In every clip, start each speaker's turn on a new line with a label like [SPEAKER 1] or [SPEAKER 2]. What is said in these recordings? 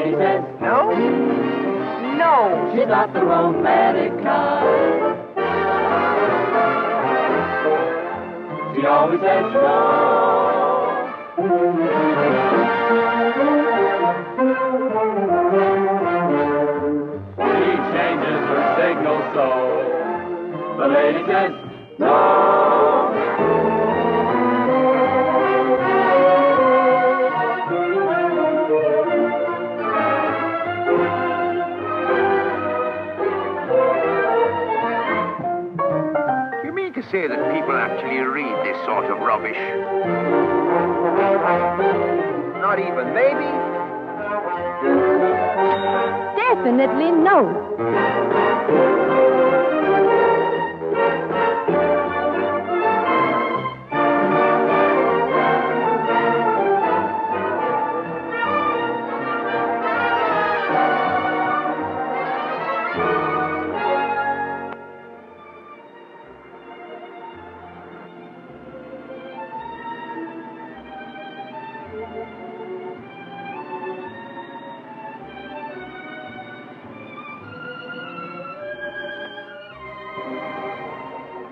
[SPEAKER 1] lady says
[SPEAKER 2] No? No.
[SPEAKER 1] She's not the romantic kind. She always says no. She changes her signal so the lady says no.
[SPEAKER 3] You mean to say that people actually read this sort of rubbish? Not even maybe?
[SPEAKER 4] Definitely no.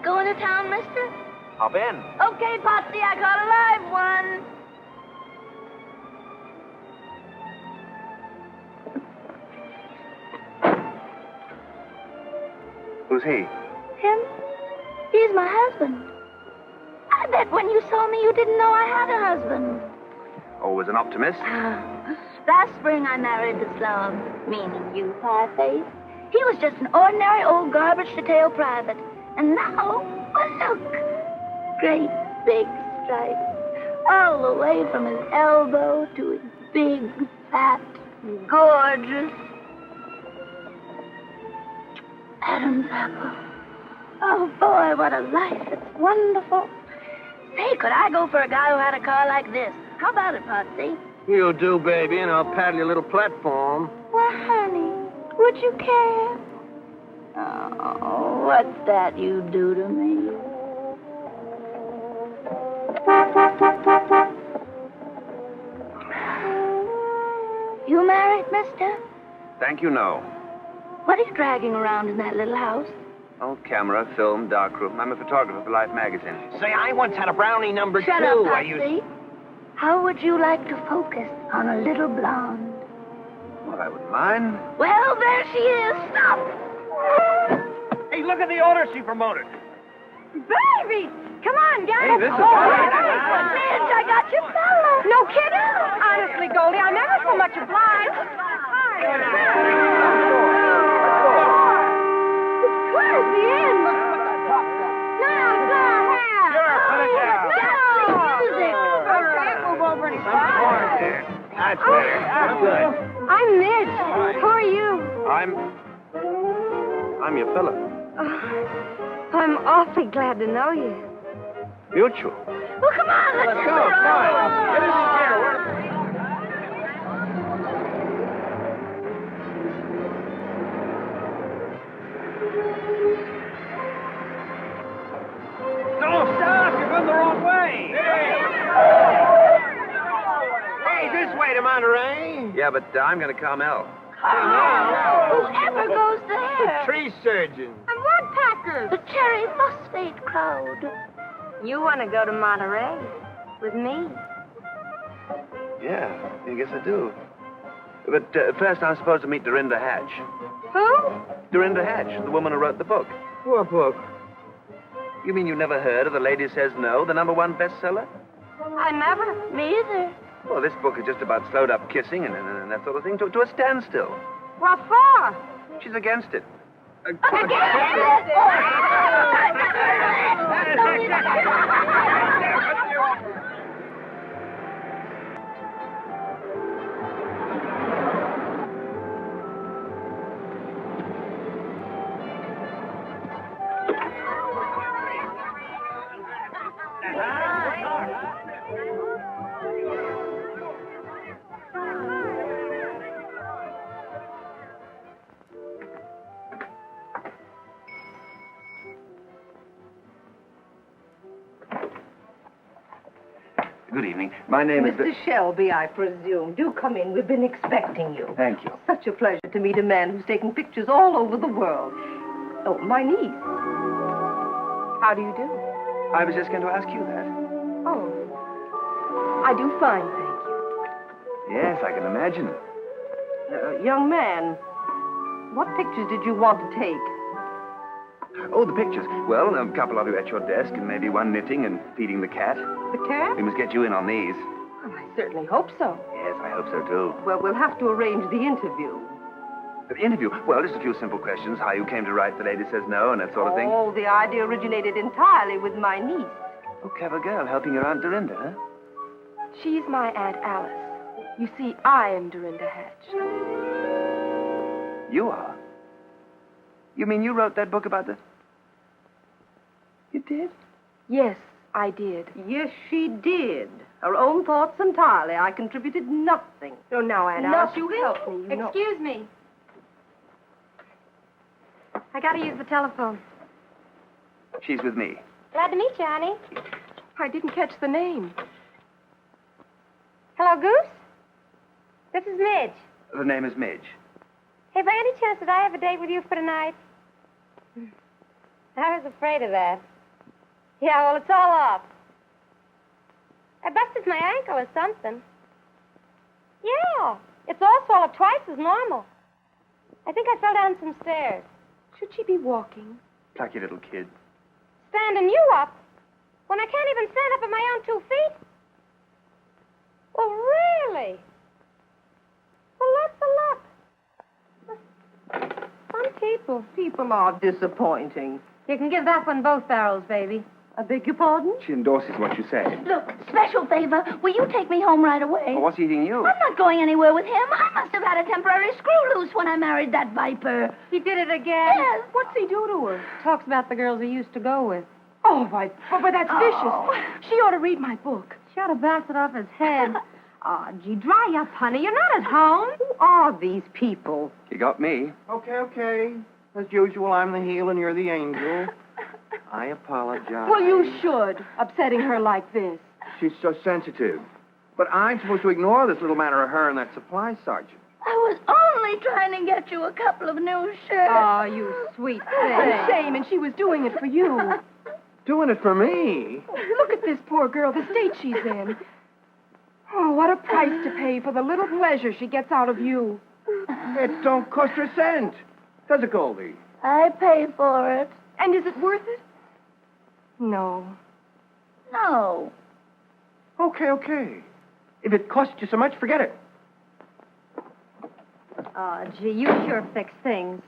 [SPEAKER 5] Going to town, mister?
[SPEAKER 3] Hop in.
[SPEAKER 5] Okay, Potsy, I caught a live one.
[SPEAKER 3] Who's he?
[SPEAKER 5] Him? He's my husband. I bet when you saw me, you didn't know I had a husband.
[SPEAKER 3] Always an optimist.
[SPEAKER 5] Last spring, I married the slum, meaning you, Pie-Face. He was just an ordinary old garbage detail private. And now, well, look. Great big stripes. All the way from his elbow to his big, fat, gorgeous Adam's apple. Oh, boy, what a life. It's wonderful. Say, could I go for a guy who had a car like this? How about it, Potsy?
[SPEAKER 3] You do, baby, and I'll paddle your little platform.
[SPEAKER 5] Well, honey, would you care? Oh, what's that you do to me? You married, mister?
[SPEAKER 3] Thank you, no.
[SPEAKER 5] What are you dragging around in that little house?
[SPEAKER 3] Oh, camera, film, darkroom. I'm a photographer for Life magazine.
[SPEAKER 2] Say, I once had a brownie number
[SPEAKER 5] Shut
[SPEAKER 2] 2.
[SPEAKER 5] up,
[SPEAKER 2] I used...
[SPEAKER 5] Patsy. How would you like to focus on a little blonde?
[SPEAKER 3] Well, I wouldn't mind.
[SPEAKER 5] Well, there she is. Stop!
[SPEAKER 2] Hey, look at the order she promoted.
[SPEAKER 4] Baby! Come on, guys.
[SPEAKER 3] Hey, this is
[SPEAKER 4] Oh,
[SPEAKER 3] fine.
[SPEAKER 5] Midge, I got your fella.
[SPEAKER 4] no kidding. Honestly, Goldie, I'm ever so much obliged. It's clear at the end. Now, go ahead.
[SPEAKER 2] Sure, put it down.
[SPEAKER 5] Music.
[SPEAKER 4] Okay, move over and
[SPEAKER 3] Some chords there. That's better. That's good.
[SPEAKER 4] I'm Midge. Who are you?
[SPEAKER 3] I'm your fella.
[SPEAKER 4] Oh, I'm awfully glad to know you.
[SPEAKER 3] Mutual.
[SPEAKER 5] Well, come on, let's
[SPEAKER 2] Let's go. Come on. Get in the chair. No, stop. You're going the wrong way. Hey, this way to Monterey.
[SPEAKER 3] Yeah, but I'm going to Carmel.
[SPEAKER 5] Whoever goes there.
[SPEAKER 2] Tree surgeon.
[SPEAKER 4] I'm woodpeckers.
[SPEAKER 5] The cherry phosphate crowd.
[SPEAKER 4] You want to go to Monterey with me?
[SPEAKER 3] Yeah, I guess I do. But first I'm supposed to meet Dorinda Hatch.
[SPEAKER 4] Who?
[SPEAKER 3] Dorinda Hatch, the woman who wrote the book.
[SPEAKER 2] What book?
[SPEAKER 3] You mean you never heard of The Lady Says No, the #1 bestseller?
[SPEAKER 4] I never.
[SPEAKER 5] Me either.
[SPEAKER 3] Well, this book is just about slowed-up kissing and that sort of thing to a standstill.
[SPEAKER 4] What for?
[SPEAKER 3] She's against it. Good evening. My name is...
[SPEAKER 6] Mr. Shelby, I presume. Do come in. We've been expecting you.
[SPEAKER 3] Thank you.
[SPEAKER 6] Such a pleasure to meet a man who's taken pictures all over the world. Oh, my niece. How do you do?
[SPEAKER 3] I was just going to ask you that.
[SPEAKER 6] Oh. I do fine, thank you.
[SPEAKER 3] Yes, I can imagine.
[SPEAKER 6] Young man, what pictures did you want to take?
[SPEAKER 3] Oh, the pictures. Well, a couple of you at your desk, and maybe one knitting and feeding the cat.
[SPEAKER 6] The cat?
[SPEAKER 3] We must get you in on these.
[SPEAKER 6] Oh, I certainly hope so.
[SPEAKER 3] Yes, I hope so, too.
[SPEAKER 6] Well, we'll have to arrange the interview.
[SPEAKER 3] The interview? Well, just a few simple questions. How you came to write The Lady Says No and that sort of thing.
[SPEAKER 6] Oh, the idea originated entirely with my niece.
[SPEAKER 3] Oh, clever girl, helping your Aunt Dorinda, huh?
[SPEAKER 7] She's my Aunt Alice. You see, I am Dorinda Hatch.
[SPEAKER 3] You are? You mean you wrote that book about the... You did?
[SPEAKER 7] Yes, I did.
[SPEAKER 6] Yes, she did. Her own thoughts entirely. I contributed nothing.
[SPEAKER 7] So now, Aunt Alice, you
[SPEAKER 6] Nothing.
[SPEAKER 7] help me. You
[SPEAKER 4] Excuse me. I gotta use the telephone.
[SPEAKER 3] She's with me.
[SPEAKER 4] Glad to meet you, honey.
[SPEAKER 7] I didn't catch the name.
[SPEAKER 4] Hello, Goose? This is Midge.
[SPEAKER 3] The name is Midge.
[SPEAKER 4] Hey, by any chance, did I have a date with you for tonight? I was afraid of that. Yeah, well, it's all off. I busted my ankle or something. Yeah, it's all swelled up twice as normal. I think I fell down some stairs.
[SPEAKER 7] Should she be walking?
[SPEAKER 3] Plucky little kid.
[SPEAKER 4] Standing you up? When I can't even stand up on my own 2 feet? Well, really? Well, that's the luck. Some people.
[SPEAKER 6] People are disappointing.
[SPEAKER 4] You can give that one both barrels, baby.
[SPEAKER 6] I beg your pardon?
[SPEAKER 3] She endorses what you say.
[SPEAKER 5] Look, special favor. Will you take me home right away?
[SPEAKER 3] Oh, what's eating you?
[SPEAKER 5] I'm not going anywhere with him. I must have had a temporary screw loose when I married that viper.
[SPEAKER 4] He did it again?
[SPEAKER 5] Yes.
[SPEAKER 6] What's he do to her?
[SPEAKER 4] Talks about the girls he used to go with.
[SPEAKER 7] Oh, but that's
[SPEAKER 5] Oh.
[SPEAKER 7] vicious. She ought to read my book.
[SPEAKER 4] She ought to bounce it off his head. Oh, gee, dry up, honey. You're not at home.
[SPEAKER 6] Who are these people?
[SPEAKER 3] You got me.
[SPEAKER 2] Okay. As usual, I'm the heel and you're the angel. I apologize.
[SPEAKER 7] Well, you should, upsetting her like this.
[SPEAKER 2] She's so sensitive. But I'm supposed to ignore this little matter of her and that supply sergeant.
[SPEAKER 5] I was only trying to get you a couple of new shirts.
[SPEAKER 7] Oh, you sweet thing. Shame, and she was doing it for you.
[SPEAKER 2] Doing it for me?
[SPEAKER 7] Look at this poor girl, the state she's in. Oh, what a price to pay for the little pleasure she gets out of you.
[SPEAKER 2] It don't cost her a cent. Does it, Goldie?
[SPEAKER 5] I pay for it.
[SPEAKER 7] And is it worth it? No.
[SPEAKER 5] No.
[SPEAKER 2] Okay. If it costs you so much, forget it.
[SPEAKER 4] Oh, gee, you sure fix things.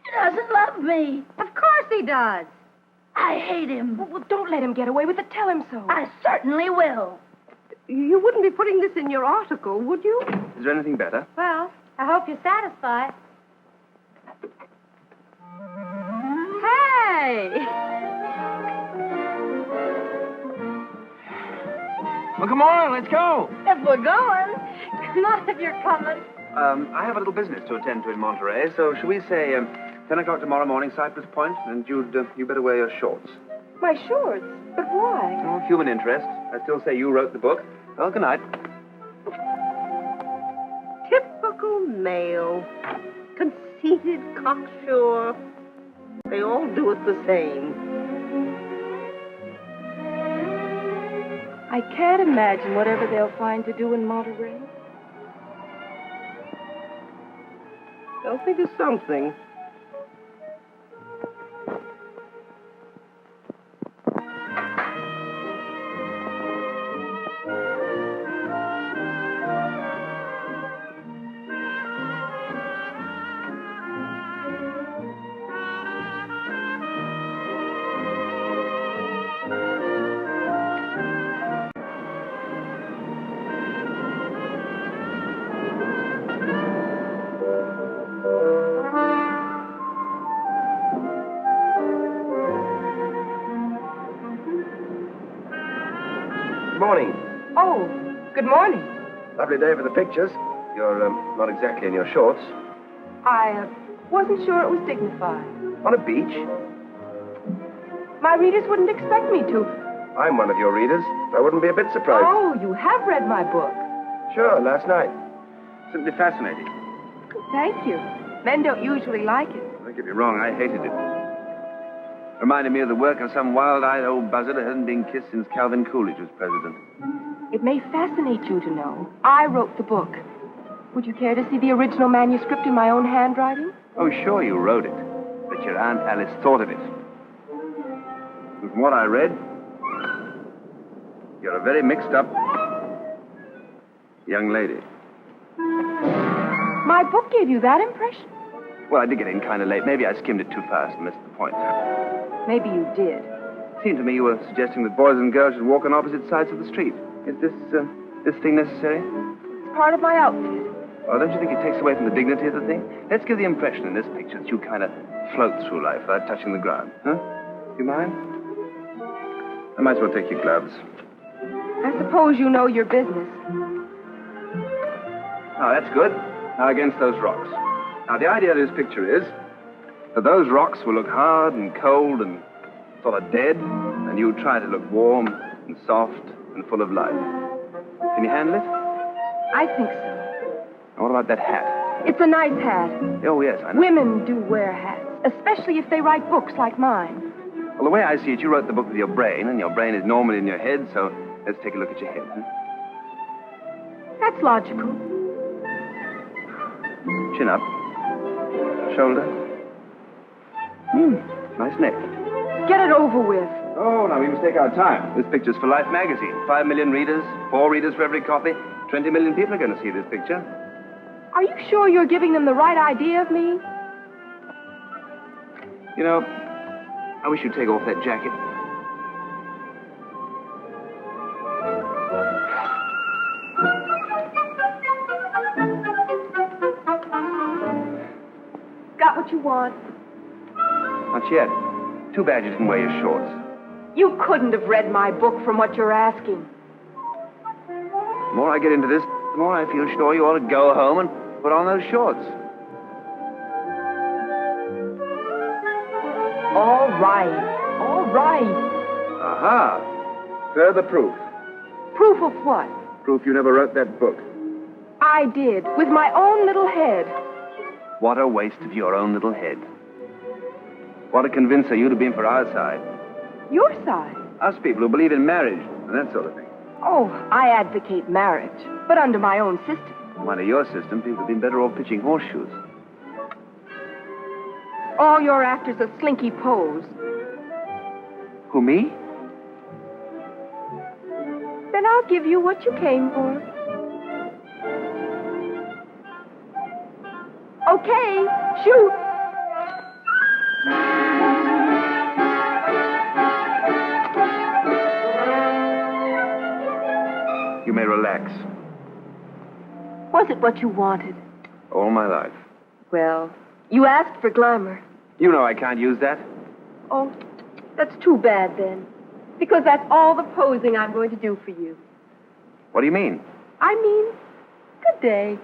[SPEAKER 5] He doesn't love me.
[SPEAKER 4] Of course he does.
[SPEAKER 5] I hate him.
[SPEAKER 7] Well, don't let him get away with it. Tell him so.
[SPEAKER 5] I certainly will.
[SPEAKER 6] You wouldn't be putting this in your article, would you?
[SPEAKER 3] Is there anything better?
[SPEAKER 4] Well, I hope you're satisfied. Hey!
[SPEAKER 2] Well, come on, let's go.
[SPEAKER 5] If we're going.
[SPEAKER 4] Come on if you're coming.
[SPEAKER 3] I have a little business to attend to in Monterey, so shall we say 10 o'clock tomorrow morning, Cypress Point, and you better wear your shorts.
[SPEAKER 7] My shorts? But why?
[SPEAKER 3] Oh, human interest. I still say you wrote the book. Well, good night.
[SPEAKER 6] Typical male. Conceited, cocksure. They all do it the same.
[SPEAKER 7] I can't imagine whatever they'll find to do in Monterey.
[SPEAKER 6] They'll think of something.
[SPEAKER 2] Morning.
[SPEAKER 7] Oh, good morning.
[SPEAKER 3] Lovely day for the pictures. You're not exactly in your shorts.
[SPEAKER 7] I wasn't sure it was dignified.
[SPEAKER 3] On a beach?
[SPEAKER 7] My readers wouldn't expect me to.
[SPEAKER 3] I'm one of your readers. I wouldn't be a bit surprised.
[SPEAKER 7] Oh, you have read my book.
[SPEAKER 3] Sure, last night. Simply fascinating.
[SPEAKER 7] Thank you. Men don't usually like it.
[SPEAKER 3] Don't get me wrong, I hated it. Reminded me of the work of some wild-eyed old buzzard who hadn't been kissed since Calvin Coolidge was president.
[SPEAKER 7] It may fascinate you to know I wrote the book. Would you care to see the original manuscript in my own handwriting?
[SPEAKER 3] Oh, sure, you wrote it. But your Aunt Alice thought of it. And from what I read, you're a very mixed-up young lady.
[SPEAKER 7] My book gave you that impression?
[SPEAKER 3] Well, I did get in kind of late. Maybe I skimmed it too fast and missed the point.
[SPEAKER 7] Maybe you did.
[SPEAKER 3] It seemed to me you were suggesting that boys and girls should walk on opposite sides of the street. Is this thing necessary?
[SPEAKER 7] It's part of my outfit.
[SPEAKER 3] Oh, don't you think it takes away from the dignity of the thing? Let's give the impression in this picture that you kind of float through life without touching the ground. Huh? You mind? I might as well take your gloves.
[SPEAKER 7] I suppose you know your business.
[SPEAKER 3] Oh, that's good. Now against those rocks. Now, the idea of this picture is that those rocks will look hard and cold and sort of dead, and you try to look warm and soft and full of life. Can you handle it?
[SPEAKER 7] I think so.
[SPEAKER 3] Now, what about that hat?
[SPEAKER 7] It's a nice hat.
[SPEAKER 3] Oh, yes, I know.
[SPEAKER 7] Women do wear hats, especially if they write books like mine.
[SPEAKER 3] Well, the way I see it, you wrote the book with your brain, and your brain is normally in your head, so let's take a look at your head, huh?
[SPEAKER 7] That's logical.
[SPEAKER 3] Chin up. Shoulder. Nice neck.
[SPEAKER 7] Get it over with.
[SPEAKER 3] Oh, now we must take our time. This picture's for Life magazine. 5 million readers, 4 readers for every copy. 20 million people are going to see this picture.
[SPEAKER 7] Are you sure you're giving them the right idea of me?
[SPEAKER 3] You know, I wish you'd take off that jacket.
[SPEAKER 7] Got what you want?
[SPEAKER 3] Not yet. Too bad you didn't wear your shorts.
[SPEAKER 7] You couldn't have read my book from what you're asking.
[SPEAKER 3] The more I get into this, the more I feel sure you ought to go home and put on those shorts.
[SPEAKER 7] All right. All right.
[SPEAKER 3] Aha. Further proof.
[SPEAKER 7] Proof of what?
[SPEAKER 3] Proof you never wrote that book.
[SPEAKER 7] I did, with my own little head.
[SPEAKER 3] What a waste of your own little head. What a convincer you'd have been for our side.
[SPEAKER 7] Your side?
[SPEAKER 3] Us people who believe in marriage and that sort of thing.
[SPEAKER 7] Oh, I advocate marriage, but under my own system.
[SPEAKER 3] Under your system, people have been better off pitching horseshoes.
[SPEAKER 7] All your actors are slinky pose.
[SPEAKER 3] Who, me?
[SPEAKER 7] Then I'll give you what you came for. Okay, shoot.
[SPEAKER 3] You may relax.
[SPEAKER 7] Was it what you wanted?
[SPEAKER 3] All my life.
[SPEAKER 7] Well, you asked for glamour.
[SPEAKER 3] You know I can't use that.
[SPEAKER 7] Oh, that's too bad then. Because that's all the posing I'm going to do for you.
[SPEAKER 3] What do you mean?
[SPEAKER 7] I mean, good day.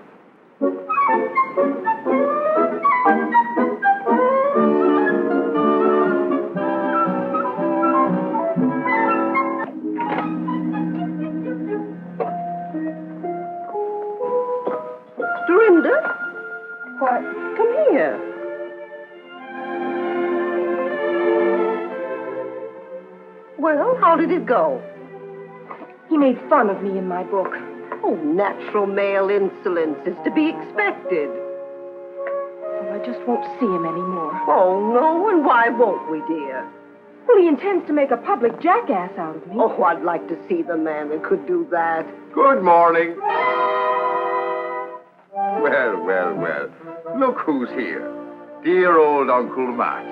[SPEAKER 6] Dorinda? Why, come here. Well, how did it go?
[SPEAKER 7] He made fun of me in my book.
[SPEAKER 6] Oh, natural male insolence is to be expected.
[SPEAKER 7] Well, I just won't see him anymore.
[SPEAKER 6] Oh, no, and why won't we, dear?
[SPEAKER 7] Well, he intends to make a public jackass out of me.
[SPEAKER 6] Oh, I'd like to see the man that could do that.
[SPEAKER 8] Good morning. Well, well, well. Look who's here. Dear old Uncle Matt.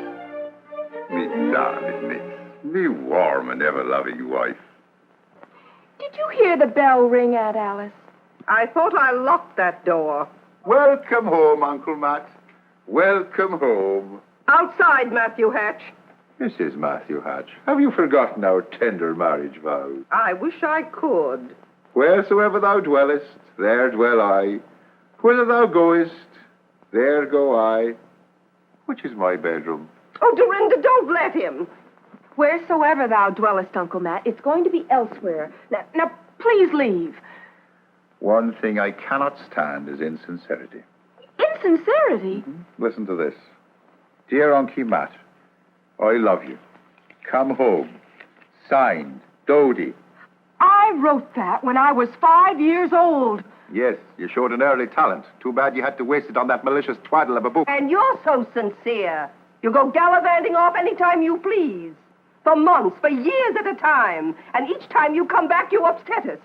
[SPEAKER 8] Me darling miss. Me warm and ever-loving wife.
[SPEAKER 7] Did you hear the bell ring, Aunt Alice?
[SPEAKER 6] I thought I locked that door.
[SPEAKER 8] Welcome home, Uncle Matt. Welcome home.
[SPEAKER 6] Outside, Matthew Hatch.
[SPEAKER 8] Mrs. Matthew Hatch, have you forgotten our tender marriage vows?
[SPEAKER 6] I wish I could.
[SPEAKER 8] Wheresoever thou dwellest, there dwell I. Whither thou goest, there go I. Which is my bedroom?
[SPEAKER 6] Oh, Dorinda, don't let him.
[SPEAKER 7] Wheresoever thou dwellest, Uncle Matt, it's going to be elsewhere. Now, please leave.
[SPEAKER 8] One thing I cannot stand is insincerity.
[SPEAKER 7] Insincerity?
[SPEAKER 8] Listen to this. Dear Uncle Matt, I love you. Come home. Signed, Dodie.
[SPEAKER 7] I wrote that when I was 5 years old.
[SPEAKER 8] Yes, you showed an early talent. Too bad you had to waste it on that malicious twaddle of a book.
[SPEAKER 6] And you're so sincere. You go gallivanting off any time you please. For months, for years at a time. And each time you come back, you upset us.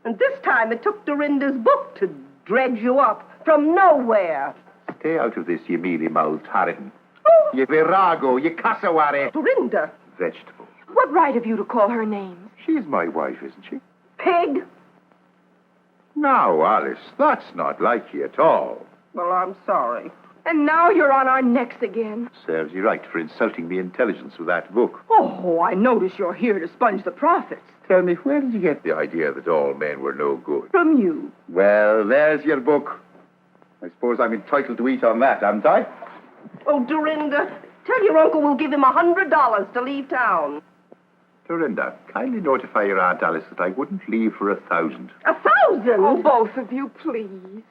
[SPEAKER 6] And this time it took Dorinda's book to dredge you up from nowhere.
[SPEAKER 8] Stay out of this, you mealy-mouthed harridan.
[SPEAKER 6] Oh.
[SPEAKER 8] You virago, you cassowary.
[SPEAKER 6] Dorinda.
[SPEAKER 8] Vegetable.
[SPEAKER 7] What right have you to call her names?
[SPEAKER 8] She's my wife, isn't she?
[SPEAKER 6] Pig.
[SPEAKER 8] Now, Alice, that's not like you at all.
[SPEAKER 6] Well, I'm sorry.
[SPEAKER 7] And now you're on our necks again.
[SPEAKER 8] Serves you right for insulting me intelligence with that book.
[SPEAKER 7] Oh, I notice you're here to sponge the profits.
[SPEAKER 8] Tell me, where did you get the idea that all men were no good?
[SPEAKER 7] From you.
[SPEAKER 8] Well, there's your book. I suppose I'm entitled to eat on that, haven't I?
[SPEAKER 6] Oh, Dorinda, tell your uncle we'll give him $100 to leave town.
[SPEAKER 8] Dorinda, kindly notify your Aunt Alice that I wouldn't leave for 1,000.
[SPEAKER 6] 1,000?
[SPEAKER 7] Oh, both of you, please.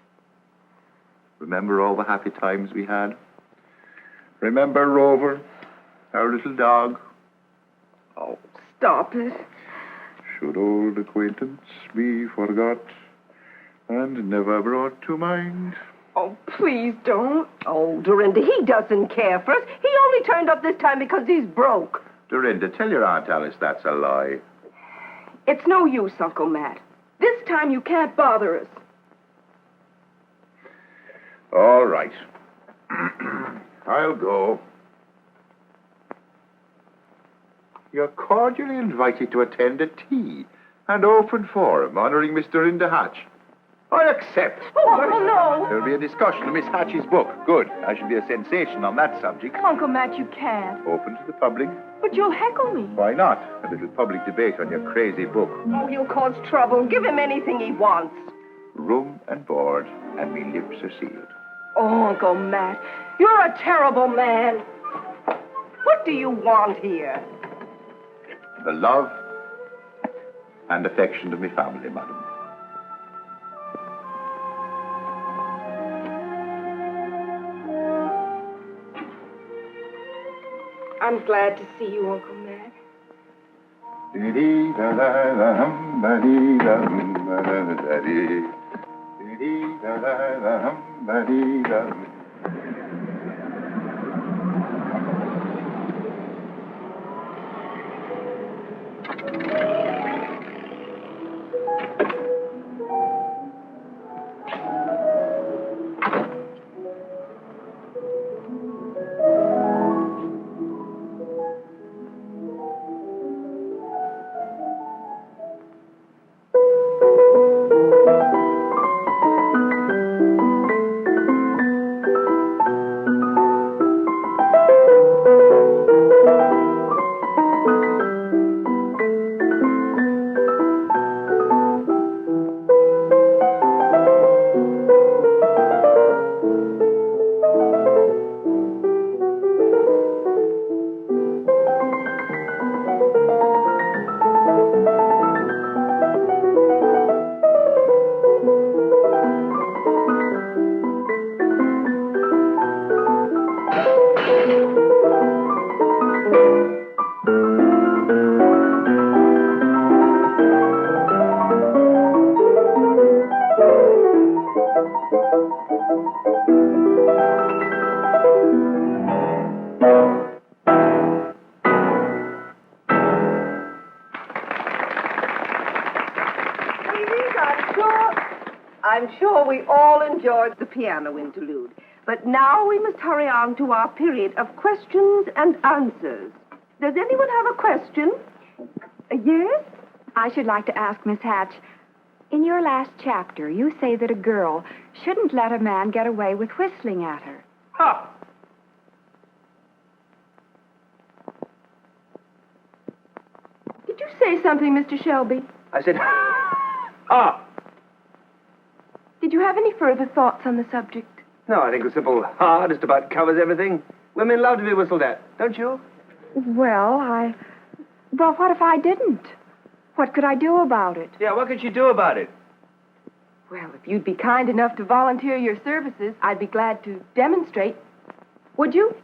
[SPEAKER 8] Remember all the happy times we had? Remember Rover, our little dog?
[SPEAKER 7] Oh, stop it.
[SPEAKER 8] Should old acquaintance be forgot and never brought to mind?
[SPEAKER 7] Oh, please don't.
[SPEAKER 6] Oh, Dorinda, he doesn't care for us. He only turned up this time because he's broke.
[SPEAKER 8] Dorinda, tell your Aunt Alice that's a lie.
[SPEAKER 7] It's no use, Uncle Matt. This time you can't bother us.
[SPEAKER 8] All right. I'll go. You're cordially invited to attend a tea and open forum honoring Miss Dorinda Hatch. I accept.
[SPEAKER 6] Oh, no.
[SPEAKER 8] There'll be a discussion of Miss Hatch's book. Good. I shall be a sensation on that subject.
[SPEAKER 7] Uncle Matt, you can't.
[SPEAKER 8] Open to the public.
[SPEAKER 7] But you'll heckle me.
[SPEAKER 8] Why not? A little public debate on your crazy book.
[SPEAKER 6] Oh, he'll cause trouble. Give him anything he wants.
[SPEAKER 8] Room and board, and me lips are sealed.
[SPEAKER 7] Oh, Uncle Matt, you're a terrible man.
[SPEAKER 6] What do you want here?
[SPEAKER 8] The love and affection of my family, madam.
[SPEAKER 7] I'm glad to see you, Uncle Matt.
[SPEAKER 6] I'm sure we all enjoyed the piano interlude. But now we must hurry on to our period of questions and answers. Does anyone have a question? Yes?
[SPEAKER 9] I should like to ask Miss Hatch, in your last chapter, you say that a girl shouldn't let a man get away with whistling at her.
[SPEAKER 2] Ha!
[SPEAKER 7] Did you say something, Mr. Shelby?
[SPEAKER 2] I said, ha!
[SPEAKER 7] Did you have any further thoughts on the subject?
[SPEAKER 2] No, I think a simple ha just about covers everything. Women love to be whistled at, don't you?
[SPEAKER 9] Well, what if I didn't? What could I do about it?
[SPEAKER 3] Yeah, what could you do about it?
[SPEAKER 6] Well, if you'd be kind enough to volunteer your services, I'd be glad to demonstrate. Would you?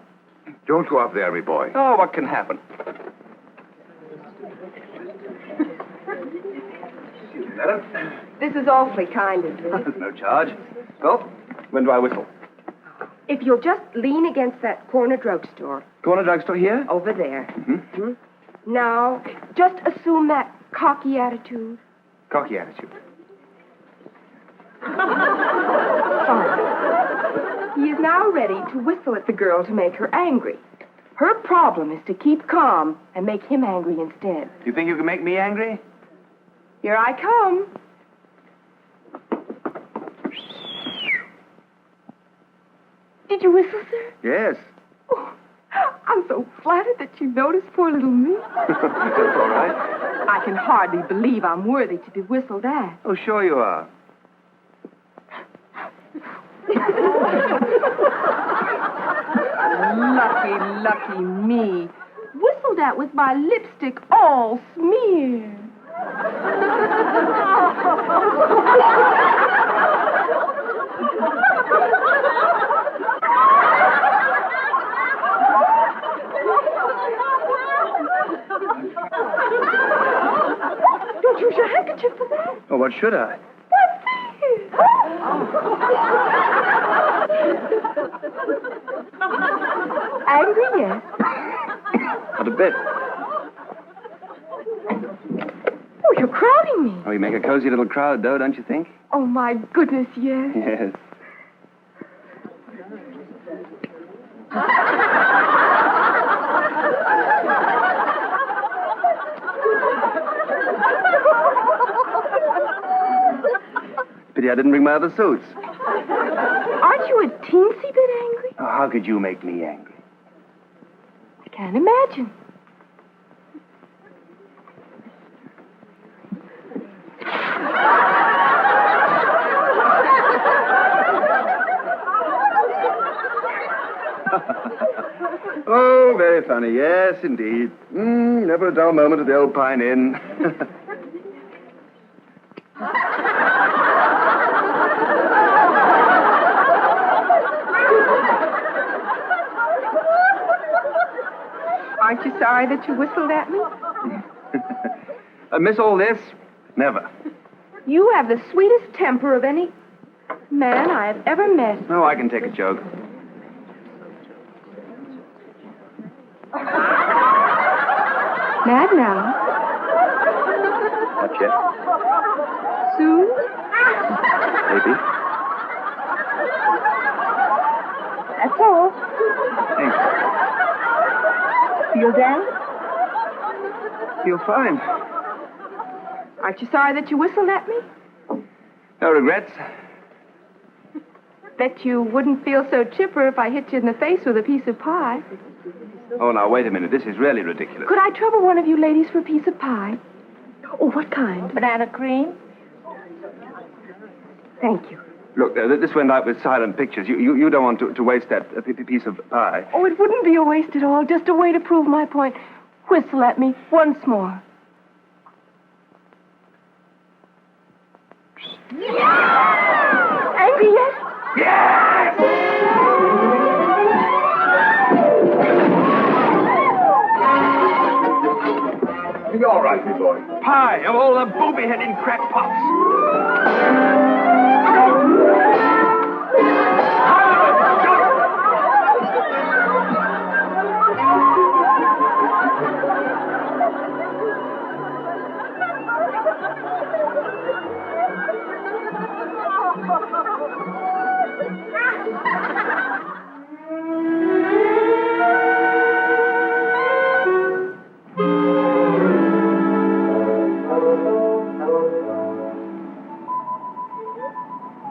[SPEAKER 8] Don't go up there, me boy.
[SPEAKER 3] Oh, what can happen?
[SPEAKER 6] This is awfully kind of you.
[SPEAKER 3] There's no charge. Well, when do I whistle?
[SPEAKER 6] If you'll just lean against that corner drugstore.
[SPEAKER 3] Corner drugstore here?
[SPEAKER 6] Over there.
[SPEAKER 3] Mm-hmm.
[SPEAKER 6] Now, just assume that cocky attitude.
[SPEAKER 3] Cocky attitude.
[SPEAKER 6] Fine. He is now ready to whistle at the girl to make her angry. Her problem is to keep calm and make him angry instead.
[SPEAKER 3] You think you can make me angry?
[SPEAKER 6] Here I come. Did you whistle, sir?
[SPEAKER 3] Yes.
[SPEAKER 6] Oh, I'm so flattered that you noticed poor little me.
[SPEAKER 3] That's all right.
[SPEAKER 6] I can hardly believe I'm worthy to be whistled at.
[SPEAKER 3] Oh, sure you are.
[SPEAKER 6] Lucky me. Whistled at with my lipstick all smeared. Don't use your handkerchief for that.
[SPEAKER 3] Oh, what should I?
[SPEAKER 6] What's this? Angry yet?
[SPEAKER 3] Not a bit.
[SPEAKER 6] Oh, you're crowding me.
[SPEAKER 3] Oh, you make a cozy little crowd, though, don't you think?
[SPEAKER 6] Oh, my goodness, yes.
[SPEAKER 3] Yes. Pity I didn't bring my other suits.
[SPEAKER 6] Aren't you a teensy bit angry?
[SPEAKER 3] Oh, how could you make me angry?
[SPEAKER 6] I can't imagine.
[SPEAKER 3] Oh, very funny. Yes, indeed. Never a dull moment at the old Pine Inn.
[SPEAKER 6] Aren't you sorry that you whistled at me?
[SPEAKER 3] I miss all this? Never.
[SPEAKER 6] You have the sweetest temper of any man I have ever met.
[SPEAKER 3] No, I can take a joke.
[SPEAKER 6] Mad now?
[SPEAKER 3] Not yet.
[SPEAKER 6] Soon?
[SPEAKER 3] Maybe.
[SPEAKER 6] That's all.
[SPEAKER 3] Thanks.
[SPEAKER 6] Feel down?
[SPEAKER 3] Feel fine.
[SPEAKER 6] Aren't you sorry that you whistled at me?
[SPEAKER 3] No regrets.
[SPEAKER 6] Bet you wouldn't feel so chipper if I hit you in the face with a piece of pie.
[SPEAKER 3] Oh, now, wait a minute. This is really ridiculous.
[SPEAKER 6] Could I trouble one of you ladies for a piece of pie? Oh, what kind? Banana cream? Thank you.
[SPEAKER 3] Look, this went out with silent pictures. You don't want to waste that piece of pie.
[SPEAKER 6] Oh, it wouldn't be a waste at all. Just a way to prove my point. Whistle at me once more. Angry yet?
[SPEAKER 3] Yes!
[SPEAKER 8] You're all right, me boy.
[SPEAKER 3] Pie of all the booby-headed crackpots.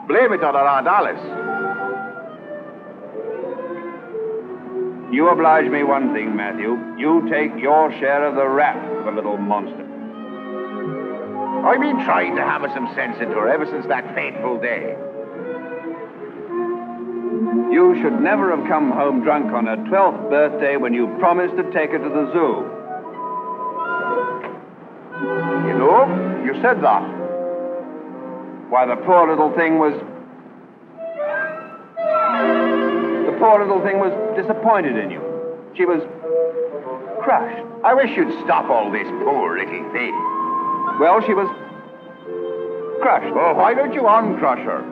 [SPEAKER 8] Blame it on our Aunt Alice.
[SPEAKER 10] You oblige me one thing, Matthew. You take your share of the rap of the little monster.
[SPEAKER 8] I've been trying to hammer some sense into her ever since that fateful day.
[SPEAKER 10] You should never have come home drunk on her 12th birthday when you promised to take her to the zoo.
[SPEAKER 8] You know, you said that.
[SPEAKER 10] Why, the poor little thing was disappointed in you. She was crushed.
[SPEAKER 8] I wish you'd stop all this poor little thing.
[SPEAKER 10] Well, she was crushed.
[SPEAKER 8] Oh, why don't you uncrush her?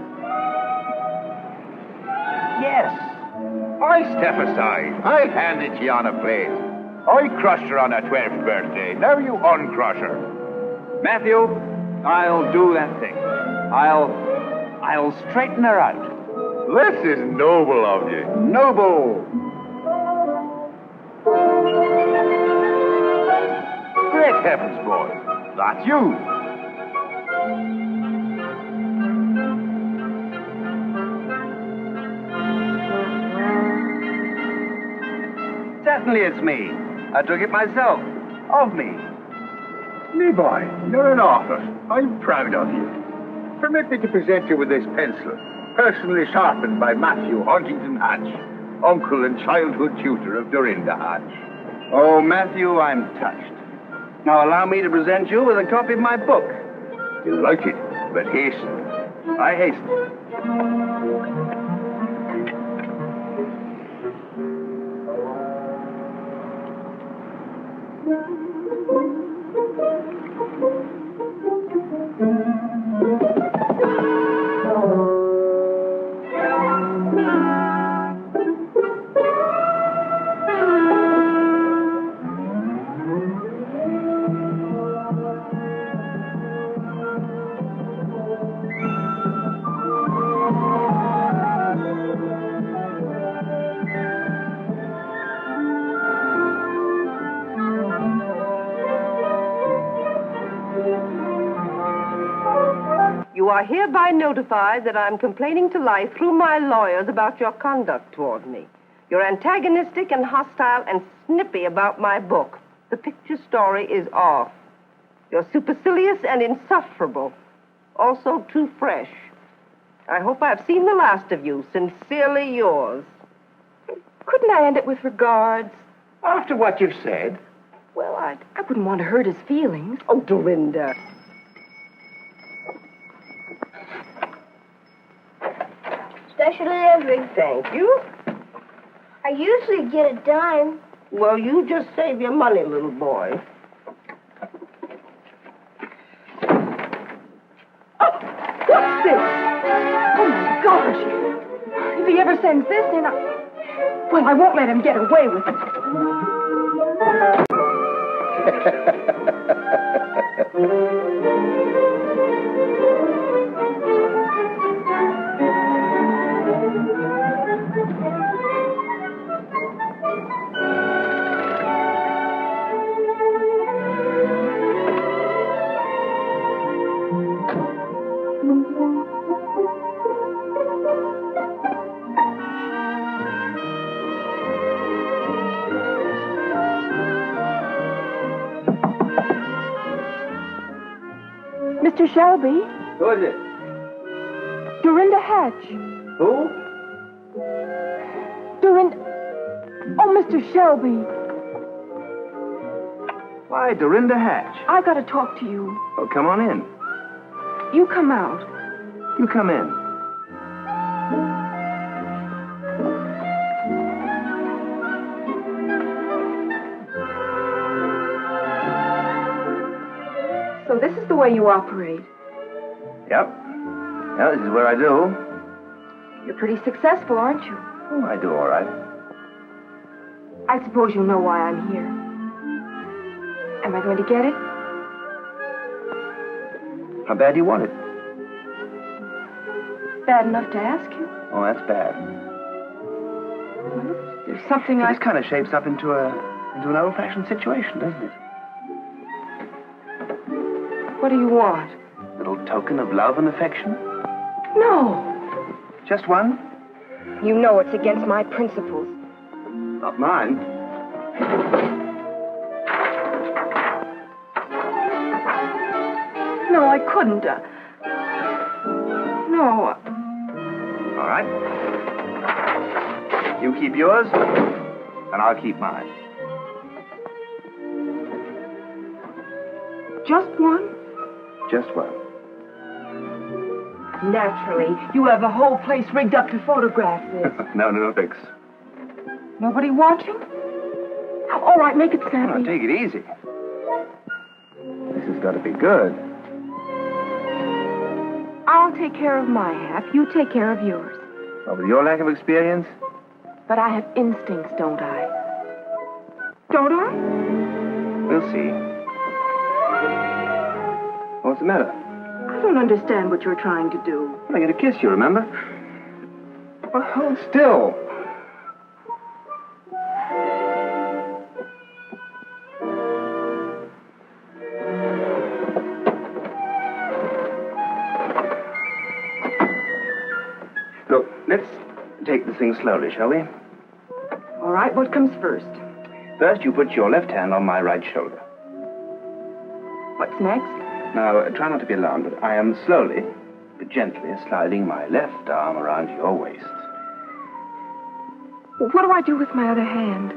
[SPEAKER 8] Yes. I step aside. I'll hand it to you on a plate. I crushed her on her 12th birthday. Now you uncrush her.
[SPEAKER 10] Matthew, I'll do that thing. I'll straighten her out.
[SPEAKER 8] This is noble of you.
[SPEAKER 10] Noble.
[SPEAKER 8] Great heavens, boy. That's you.
[SPEAKER 10] Certainly it's me. I took it myself. Of me.
[SPEAKER 8] Me boy, you're an author. I'm proud of you. Permit me to present you with this pencil, personally sharpened by Matthew Huntington Hatch, uncle and childhood tutor of Dorinda Hatch.
[SPEAKER 10] Oh, Matthew, I'm touched. Now allow me to present you with a copy of my book.
[SPEAKER 8] You'll like it, but hasten.
[SPEAKER 10] I hasten.
[SPEAKER 6] You are hereby notified that I'm complaining to life through my lawyers about your conduct toward me. You're antagonistic and hostile and snippy about my book. The picture story is off. You're supercilious and insufferable. Also too fresh. I hope I've seen the last of you. Sincerely yours.
[SPEAKER 7] Couldn't I end it with regards?
[SPEAKER 8] After what you've said,
[SPEAKER 7] Well, I wouldn't want to hurt his feelings.
[SPEAKER 6] Oh, Dorinda.
[SPEAKER 5] Special delivery.
[SPEAKER 6] Thank you.
[SPEAKER 5] I usually get a dime.
[SPEAKER 6] Well, you just save your money, little boy. Oh, what's this?
[SPEAKER 7] Oh, my gosh. If he ever sends this in, well, I won't let him get away with it. Mr. Shelby,
[SPEAKER 3] Who is it?
[SPEAKER 7] Dorinda Hatch.
[SPEAKER 3] Who?
[SPEAKER 7] Dorinda... Oh, Mr. Shelby,
[SPEAKER 3] Why, Dorinda Hatch.
[SPEAKER 7] I got to talk to you.
[SPEAKER 3] Oh, come on in.
[SPEAKER 7] You come out.
[SPEAKER 3] You come in.
[SPEAKER 7] So this is the way you operate.
[SPEAKER 3] Yep. Yeah, this is where I do.
[SPEAKER 7] You're pretty successful, aren't you?
[SPEAKER 3] Oh, I do all right.
[SPEAKER 7] I suppose you know why I'm here. Am I going to get it?
[SPEAKER 3] How bad do you want it?
[SPEAKER 7] Bad enough to ask you?
[SPEAKER 3] Oh, that's bad.
[SPEAKER 7] There's something
[SPEAKER 3] This kind of shapes up into an old-fashioned situation, doesn't it?
[SPEAKER 7] What do you want?
[SPEAKER 3] A little token of love and affection?
[SPEAKER 7] No.
[SPEAKER 3] Just one?
[SPEAKER 7] You know it's against my principles.
[SPEAKER 3] Not mine.
[SPEAKER 7] No, I couldn't. No.
[SPEAKER 3] All right. You keep yours, and I'll keep mine.
[SPEAKER 7] Just one?
[SPEAKER 3] Just one.
[SPEAKER 7] Naturally. You have the whole place rigged up to photograph this.
[SPEAKER 3] No fix.
[SPEAKER 7] Nobody watching? All right, make it snappy.
[SPEAKER 3] Now, take it easy. This has got to be good.
[SPEAKER 7] I'll take care of my half. You take care of yours.
[SPEAKER 3] Well, with your lack of experience?
[SPEAKER 7] But I have instincts, don't I? Don't I?
[SPEAKER 3] We'll see. What's the matter?
[SPEAKER 7] I don't understand what you're trying to do.
[SPEAKER 3] I'm going to kiss you, remember? Well, hold still. Look, let's take this thing slowly, shall we?
[SPEAKER 7] All right, what comes first?
[SPEAKER 3] First, you put your left hand on my right shoulder.
[SPEAKER 7] What's next?
[SPEAKER 3] Now, try not to be alarmed, but I am slowly, but gently sliding my left arm around your waist.
[SPEAKER 7] What do I do with my other hand?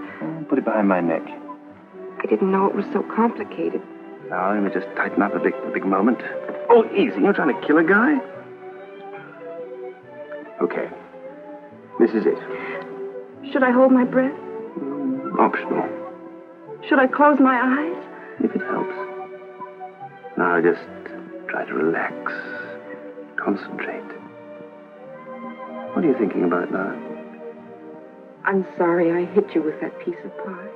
[SPEAKER 3] Put it behind my neck.
[SPEAKER 7] I didn't know it was so complicated.
[SPEAKER 3] Now, let me just tighten up a big moment. Oh, easy. You're trying to kill a guy? Okay. This is it.
[SPEAKER 7] Should I hold my breath?
[SPEAKER 3] Optional.
[SPEAKER 7] Should I close my eyes?
[SPEAKER 3] If it helps. Now, just try to relax. Concentrate. What are you thinking about now?
[SPEAKER 7] I'm sorry I hit you with that piece of pie.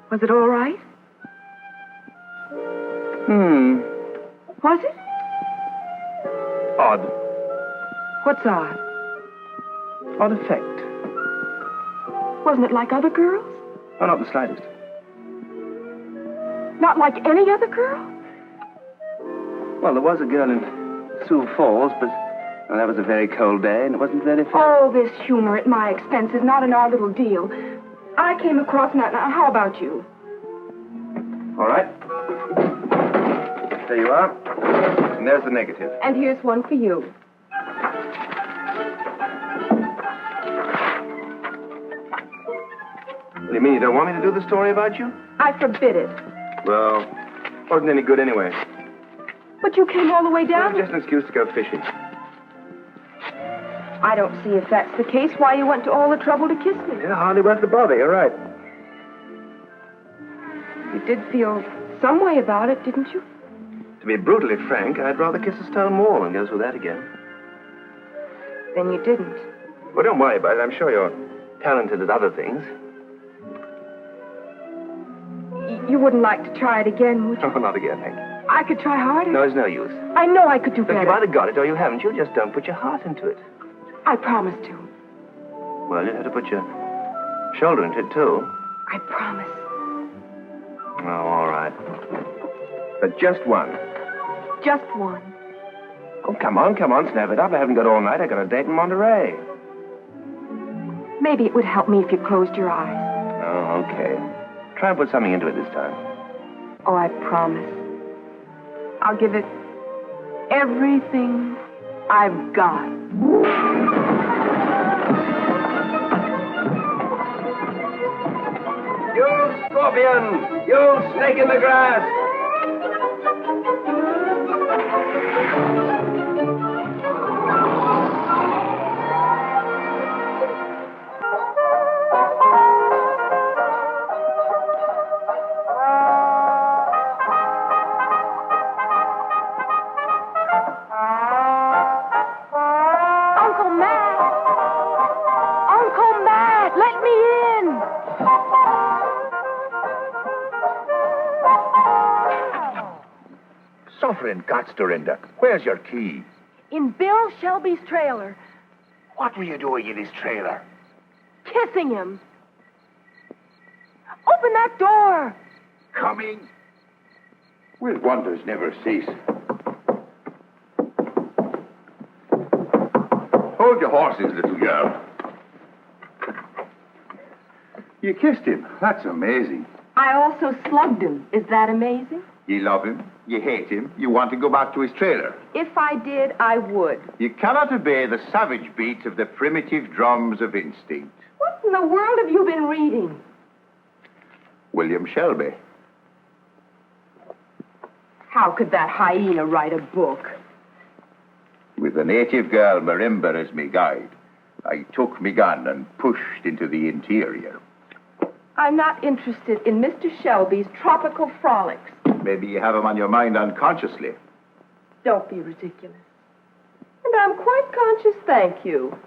[SPEAKER 7] Was it all right? Was it?
[SPEAKER 3] Odd.
[SPEAKER 7] What's odd?
[SPEAKER 3] Odd effect.
[SPEAKER 7] Wasn't it like other girls?
[SPEAKER 3] Oh, not the slightest.
[SPEAKER 7] Not like any other girl?
[SPEAKER 3] Well, there was a girl in Sioux Falls, but well, that was a very cold day, and it wasn't very fair.
[SPEAKER 7] Oh, this humor at my expense is not in our little deal. I came across that. Now, how about you?
[SPEAKER 3] All right. There you are. And there's the negative.
[SPEAKER 7] And here's one for you.
[SPEAKER 3] What do you mean, you don't want me to do the story about you?
[SPEAKER 7] I forbid it.
[SPEAKER 3] Well, wasn't any good anyway.
[SPEAKER 7] But you came all the way down?
[SPEAKER 3] Well, just an excuse to go fishing.
[SPEAKER 7] I don't see if that's the case, why you went to all the trouble to kiss me.
[SPEAKER 3] Yeah, hardly worth the bother. You're right.
[SPEAKER 7] You did feel some way about it, didn't you?
[SPEAKER 3] To be brutally frank, I'd rather kiss a stone wall than go through that again.
[SPEAKER 7] Then you didn't.
[SPEAKER 3] Well, don't worry about it. I'm sure you're talented at other things.
[SPEAKER 7] You wouldn't like to try it again, would you?
[SPEAKER 3] Oh, not again, Hank.
[SPEAKER 7] I could try harder.
[SPEAKER 3] No, it's no use.
[SPEAKER 7] I know I could do
[SPEAKER 3] Look,
[SPEAKER 7] better.
[SPEAKER 3] you've either got it or you haven't. You just don't put your heart into it.
[SPEAKER 7] I promise to.
[SPEAKER 3] Well, you have to put your shoulder into it, too.
[SPEAKER 7] I promise.
[SPEAKER 3] Oh, all right. But just one.
[SPEAKER 7] Just one.
[SPEAKER 3] Oh, come on, snap it up. I haven't got all night. I got a date in Monterey.
[SPEAKER 7] Maybe it would help me if you closed your eyes.
[SPEAKER 3] Oh, okay. Try and put something into it this time.
[SPEAKER 7] Oh, I promise. I'll give it everything I've got.
[SPEAKER 3] You scorpion! You snake in the grass!
[SPEAKER 8] Suffering guts, Dorinda. Where's your key?
[SPEAKER 7] In Bill Shelby's trailer.
[SPEAKER 8] What were you doing in his trailer?
[SPEAKER 7] Kissing him. Open that door.
[SPEAKER 8] Coming. Will wonders never cease. Hold your horses, little girl. You kissed him. That's amazing.
[SPEAKER 6] I also slugged him. Is that amazing?
[SPEAKER 8] You love him. You hate him. You want to go back to his trailer.
[SPEAKER 6] If I did, I would.
[SPEAKER 8] You cannot obey the savage beat of the primitive drums of instinct.
[SPEAKER 6] What in the world have you been reading?
[SPEAKER 8] William Shelby.
[SPEAKER 6] How could that hyena write a book?
[SPEAKER 8] With a native girl, Marimba, as me guide, I took me gun and pushed into the interior.
[SPEAKER 6] I'm not interested in Mr. Shelby's tropical frolics.
[SPEAKER 8] Maybe you have him on your mind unconsciously.
[SPEAKER 6] Don't be ridiculous. And I'm quite conscious, thank you.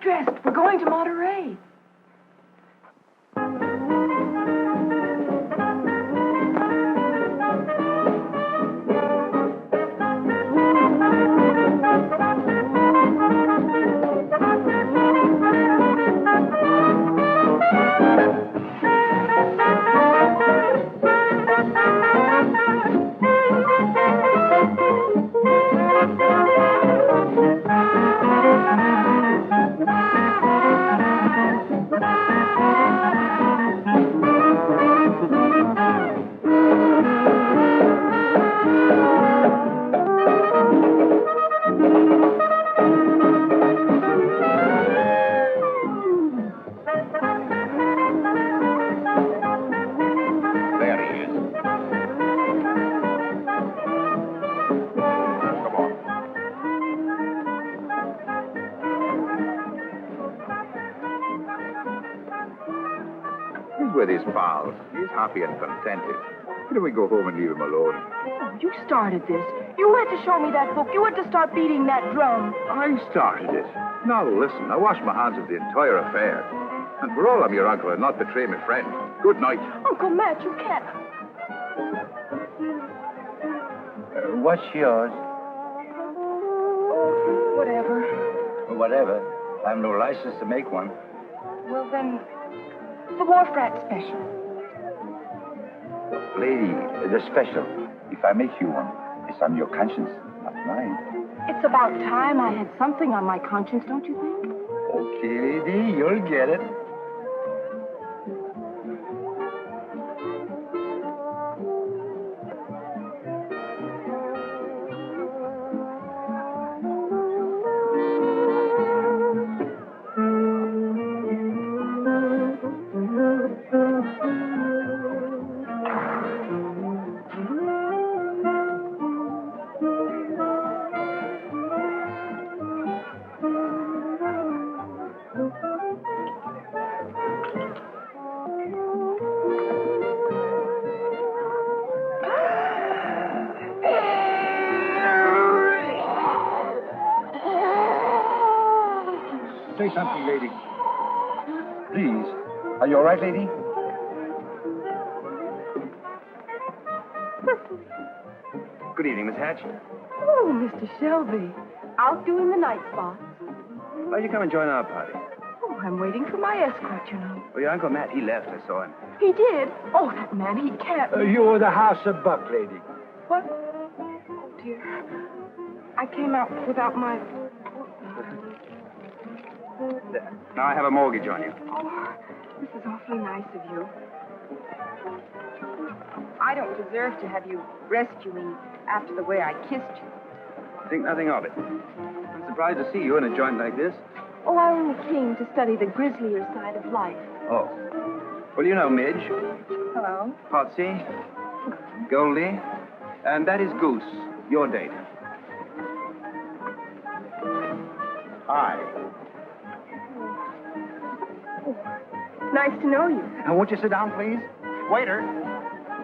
[SPEAKER 7] Get dressed. We're going to Monterey.
[SPEAKER 8] With his pals. He's happy and contented. Why don't we go home and leave him alone?
[SPEAKER 7] Oh, you started this. You had to show me that book. You had to start beating that drum.
[SPEAKER 8] I started it. Now, listen, I wash my hands of the entire affair. And for all I'm your uncle, I'll not betray my friend. Good night.
[SPEAKER 7] Uncle Matt, you can't.
[SPEAKER 11] What's yours?
[SPEAKER 7] Whatever.
[SPEAKER 11] Whatever. I have no license to make one.
[SPEAKER 7] Well, then, the Wharf Rat Special.
[SPEAKER 11] Lady, the special. If I make you one, it's on your conscience, not mine.
[SPEAKER 7] It's about time I had something on my conscience, don't you think?
[SPEAKER 11] Okay, lady, you'll get it.
[SPEAKER 8] Say something, lady.
[SPEAKER 11] Please. Are you all right, lady?
[SPEAKER 3] Good evening, Miss Hatch.
[SPEAKER 7] Oh, Mr. Shelby. Out doing the night spots.
[SPEAKER 3] Why don't you come and join our party?
[SPEAKER 7] Oh, I'm waiting for my escort, you know.
[SPEAKER 3] Well, your Uncle Matt, he left. I saw him.
[SPEAKER 7] He did? Oh, that man, he can't.
[SPEAKER 11] You're the House of Buck, lady.
[SPEAKER 7] What? Oh, dear. I came out without my...
[SPEAKER 3] There. Now I have a mortgage on you.
[SPEAKER 7] Oh, this is awfully nice of you. I don't deserve to have you rescue me after the way I kissed you.
[SPEAKER 3] Think nothing of it. I'm surprised to see you in a joint like this.
[SPEAKER 7] Oh, I only came to study the grislier side of life.
[SPEAKER 3] Oh. Well, you know Midge,
[SPEAKER 7] Hello?
[SPEAKER 3] Potsy, Goldie, and that is Goose, your date.
[SPEAKER 11] Hi.
[SPEAKER 7] Nice to know you.
[SPEAKER 10] Now, won't you sit down, please? Waiter,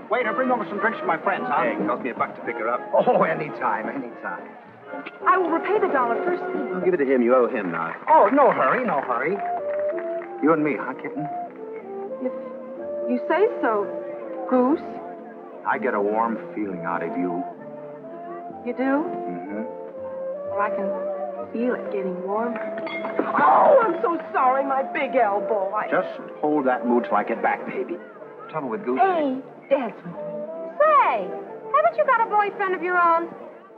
[SPEAKER 10] bring over some drinks for my friends, huh?
[SPEAKER 3] Hey, it cost me $1 to pick her up.
[SPEAKER 11] Oh, anytime.
[SPEAKER 7] I will repay the $1 first thing.
[SPEAKER 3] I'll give it to him. You owe him now.
[SPEAKER 11] Oh, no hurry. You and me, huh, kitten?
[SPEAKER 7] If you say so, Goose.
[SPEAKER 11] I get a warm feeling out of you.
[SPEAKER 7] You do?
[SPEAKER 11] Mm-hmm.
[SPEAKER 7] Well, I can feel it getting warmer. Oh, I'm so sorry, my big elbow.
[SPEAKER 11] Just hold that mood till I get back, baby.
[SPEAKER 3] Trouble with Goose.
[SPEAKER 7] Hey, dance with me.
[SPEAKER 4] Say, haven't you got a boyfriend of your own?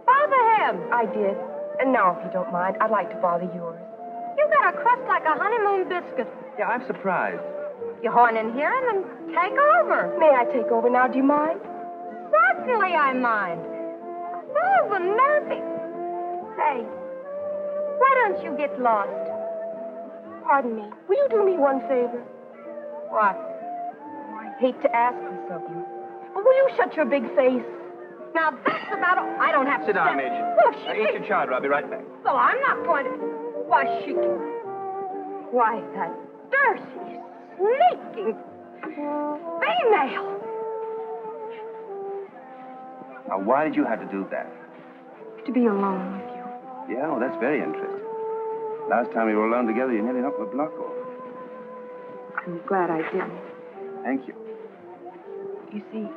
[SPEAKER 4] Bother him.
[SPEAKER 7] I did. And now, if you don't mind, I'd like to bother yours.
[SPEAKER 4] You got a crust like a honeymoon biscuit.
[SPEAKER 3] Yeah, I'm surprised.
[SPEAKER 4] You horn in here and then take over.
[SPEAKER 7] May I take over now? Do you mind?
[SPEAKER 4] Certainly I mind. Oh, the nervy. Say, why don't you get lost?
[SPEAKER 7] Pardon me. Will you do me one favor?
[SPEAKER 4] What?
[SPEAKER 7] I hate to ask this of you. But will you shut your big face?
[SPEAKER 4] Now, that's about all. I don't have to
[SPEAKER 3] Sit down, Midge.
[SPEAKER 4] Look, she...
[SPEAKER 3] Now, eat your chowder. I'll be right back.
[SPEAKER 4] Well, I'm not going to... Why, she... Why, that dirty, sneaking female.
[SPEAKER 3] Now, why did you have to do that?
[SPEAKER 7] To be alone with you.
[SPEAKER 3] Yeah, well, that's very interesting. Last time we were alone together, you nearly knocked my block off.
[SPEAKER 7] I'm glad I didn't.
[SPEAKER 3] Thank you.
[SPEAKER 7] You see,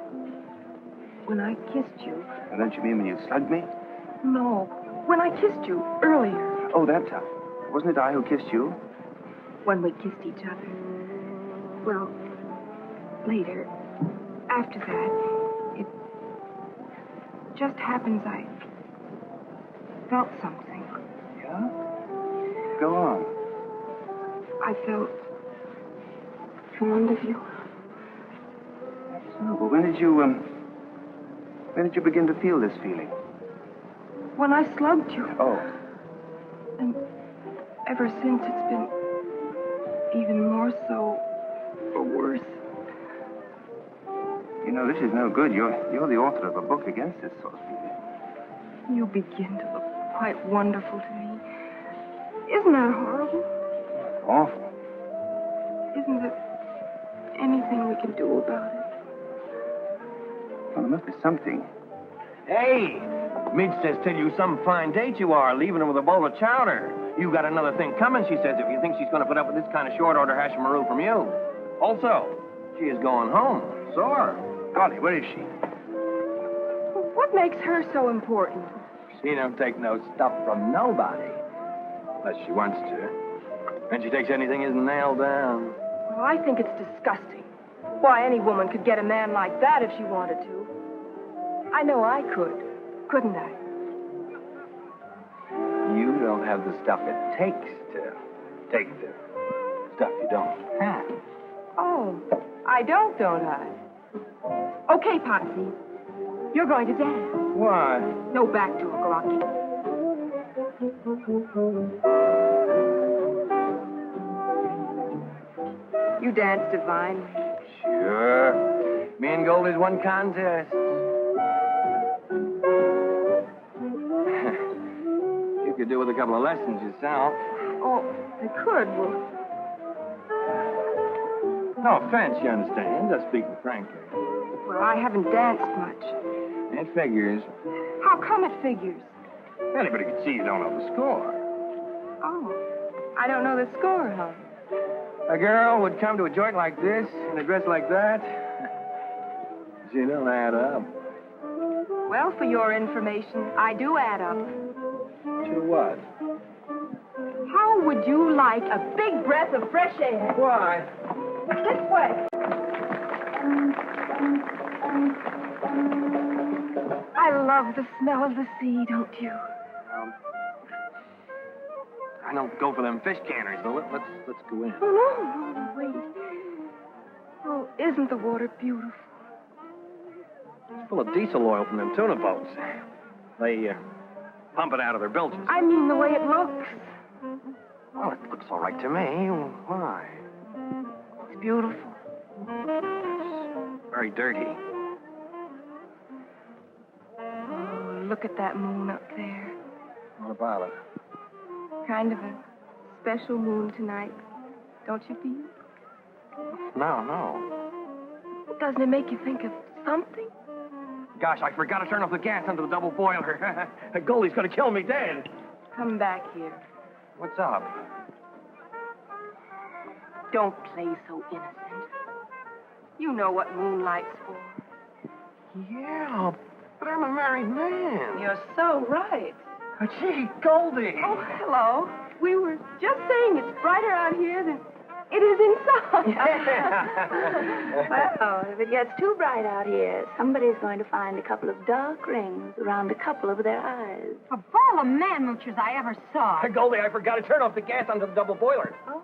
[SPEAKER 7] when I kissed you...
[SPEAKER 3] And don't you mean when you slugged me?
[SPEAKER 7] No, when I kissed you earlier.
[SPEAKER 3] Oh, that time. Wasn't it I who kissed you?
[SPEAKER 7] When we kissed each other. Well, later, after that, it just happens I felt something.
[SPEAKER 3] Yeah? Go on.
[SPEAKER 7] I felt fond of you.
[SPEAKER 3] That's so. Well, when did you begin to feel this feeling?
[SPEAKER 7] When I slugged you.
[SPEAKER 3] Oh.
[SPEAKER 7] And ever since, it's been even more so, or worse.
[SPEAKER 3] You know, this is no good. You're the author of a book against this sort of feeling.
[SPEAKER 7] You begin to look quite wonderful to me. Isn't that horrible?
[SPEAKER 3] Awful.
[SPEAKER 7] Isn't there anything we can do about it?
[SPEAKER 3] Well, there must be something.
[SPEAKER 2] Hey, Midge says tell you some fine date you are, leaving her with a bowl of chowder. You got another thing coming, she says, if you think she's going to put up with this kind of short order hash and maroon from you. Also, she is going home. Sore.
[SPEAKER 3] Golly, where is she?
[SPEAKER 7] What makes her so important?
[SPEAKER 2] She don't take no stuff from nobody. Unless she wants to. And she takes anything isn't nailed down.
[SPEAKER 7] Well, I think it's disgusting. Why, any woman could get a man like that if she wanted to. I know I could, couldn't I?
[SPEAKER 2] You don't have the stuff it takes to take the stuff you don't have.
[SPEAKER 7] Oh, I don't I? Okay, Potsy. You're going to dance.
[SPEAKER 2] Why?
[SPEAKER 7] No backdoor Glocky. You dance divinely.
[SPEAKER 2] Sure. Me and Goldie's won contests. You could do with a couple of lessons yourself.
[SPEAKER 7] Oh, I could. Well,
[SPEAKER 2] no offense, you understand. Just speaking frankly.
[SPEAKER 7] I haven't danced much.
[SPEAKER 2] It figures.
[SPEAKER 7] How come it figures?
[SPEAKER 2] Anybody can see you don't know the score.
[SPEAKER 7] Oh, I don't know the score, huh?
[SPEAKER 2] A girl would come to a joint like this in a dress like that. She don't add up.
[SPEAKER 7] Well, for your information, I do add up.
[SPEAKER 2] To what?
[SPEAKER 7] How would you like a big breath of fresh air?
[SPEAKER 2] Why?
[SPEAKER 7] This way. I love the smell of the sea, don't you?
[SPEAKER 2] I don't go for them fish canners, though. Let's go in.
[SPEAKER 7] Oh, no, wait. Oh, isn't the water beautiful?
[SPEAKER 2] It's full of diesel oil from them tuna boats. They pump it out of their bilges.
[SPEAKER 7] I mean the way it looks.
[SPEAKER 2] Well, it looks all right to me. Why?
[SPEAKER 7] It's beautiful.
[SPEAKER 2] It's very dirty.
[SPEAKER 7] Oh, look at that moon up there.
[SPEAKER 2] What about it?
[SPEAKER 7] Kind of a special moon tonight, don't you feel?
[SPEAKER 2] No.
[SPEAKER 7] Doesn't it make you think of something?
[SPEAKER 2] Gosh, I forgot to turn off the gas under the double boiler. Goldie's going to kill me dead.
[SPEAKER 7] Come back here.
[SPEAKER 2] What's up?
[SPEAKER 7] Don't play so innocent. You know what moonlight's for.
[SPEAKER 2] Yeah, but I'm a married man.
[SPEAKER 7] You're so right.
[SPEAKER 2] Gee, Goldie.
[SPEAKER 7] Oh, hello. We were just saying it's brighter out here than it is inside.
[SPEAKER 5] Well, if it gets too bright out here, somebody's going to find a couple of dark rings around a couple of their eyes.
[SPEAKER 4] A ball of man-moochers I ever saw.
[SPEAKER 2] Goldie, I forgot to turn off the gas under the double boiler.
[SPEAKER 5] Oh?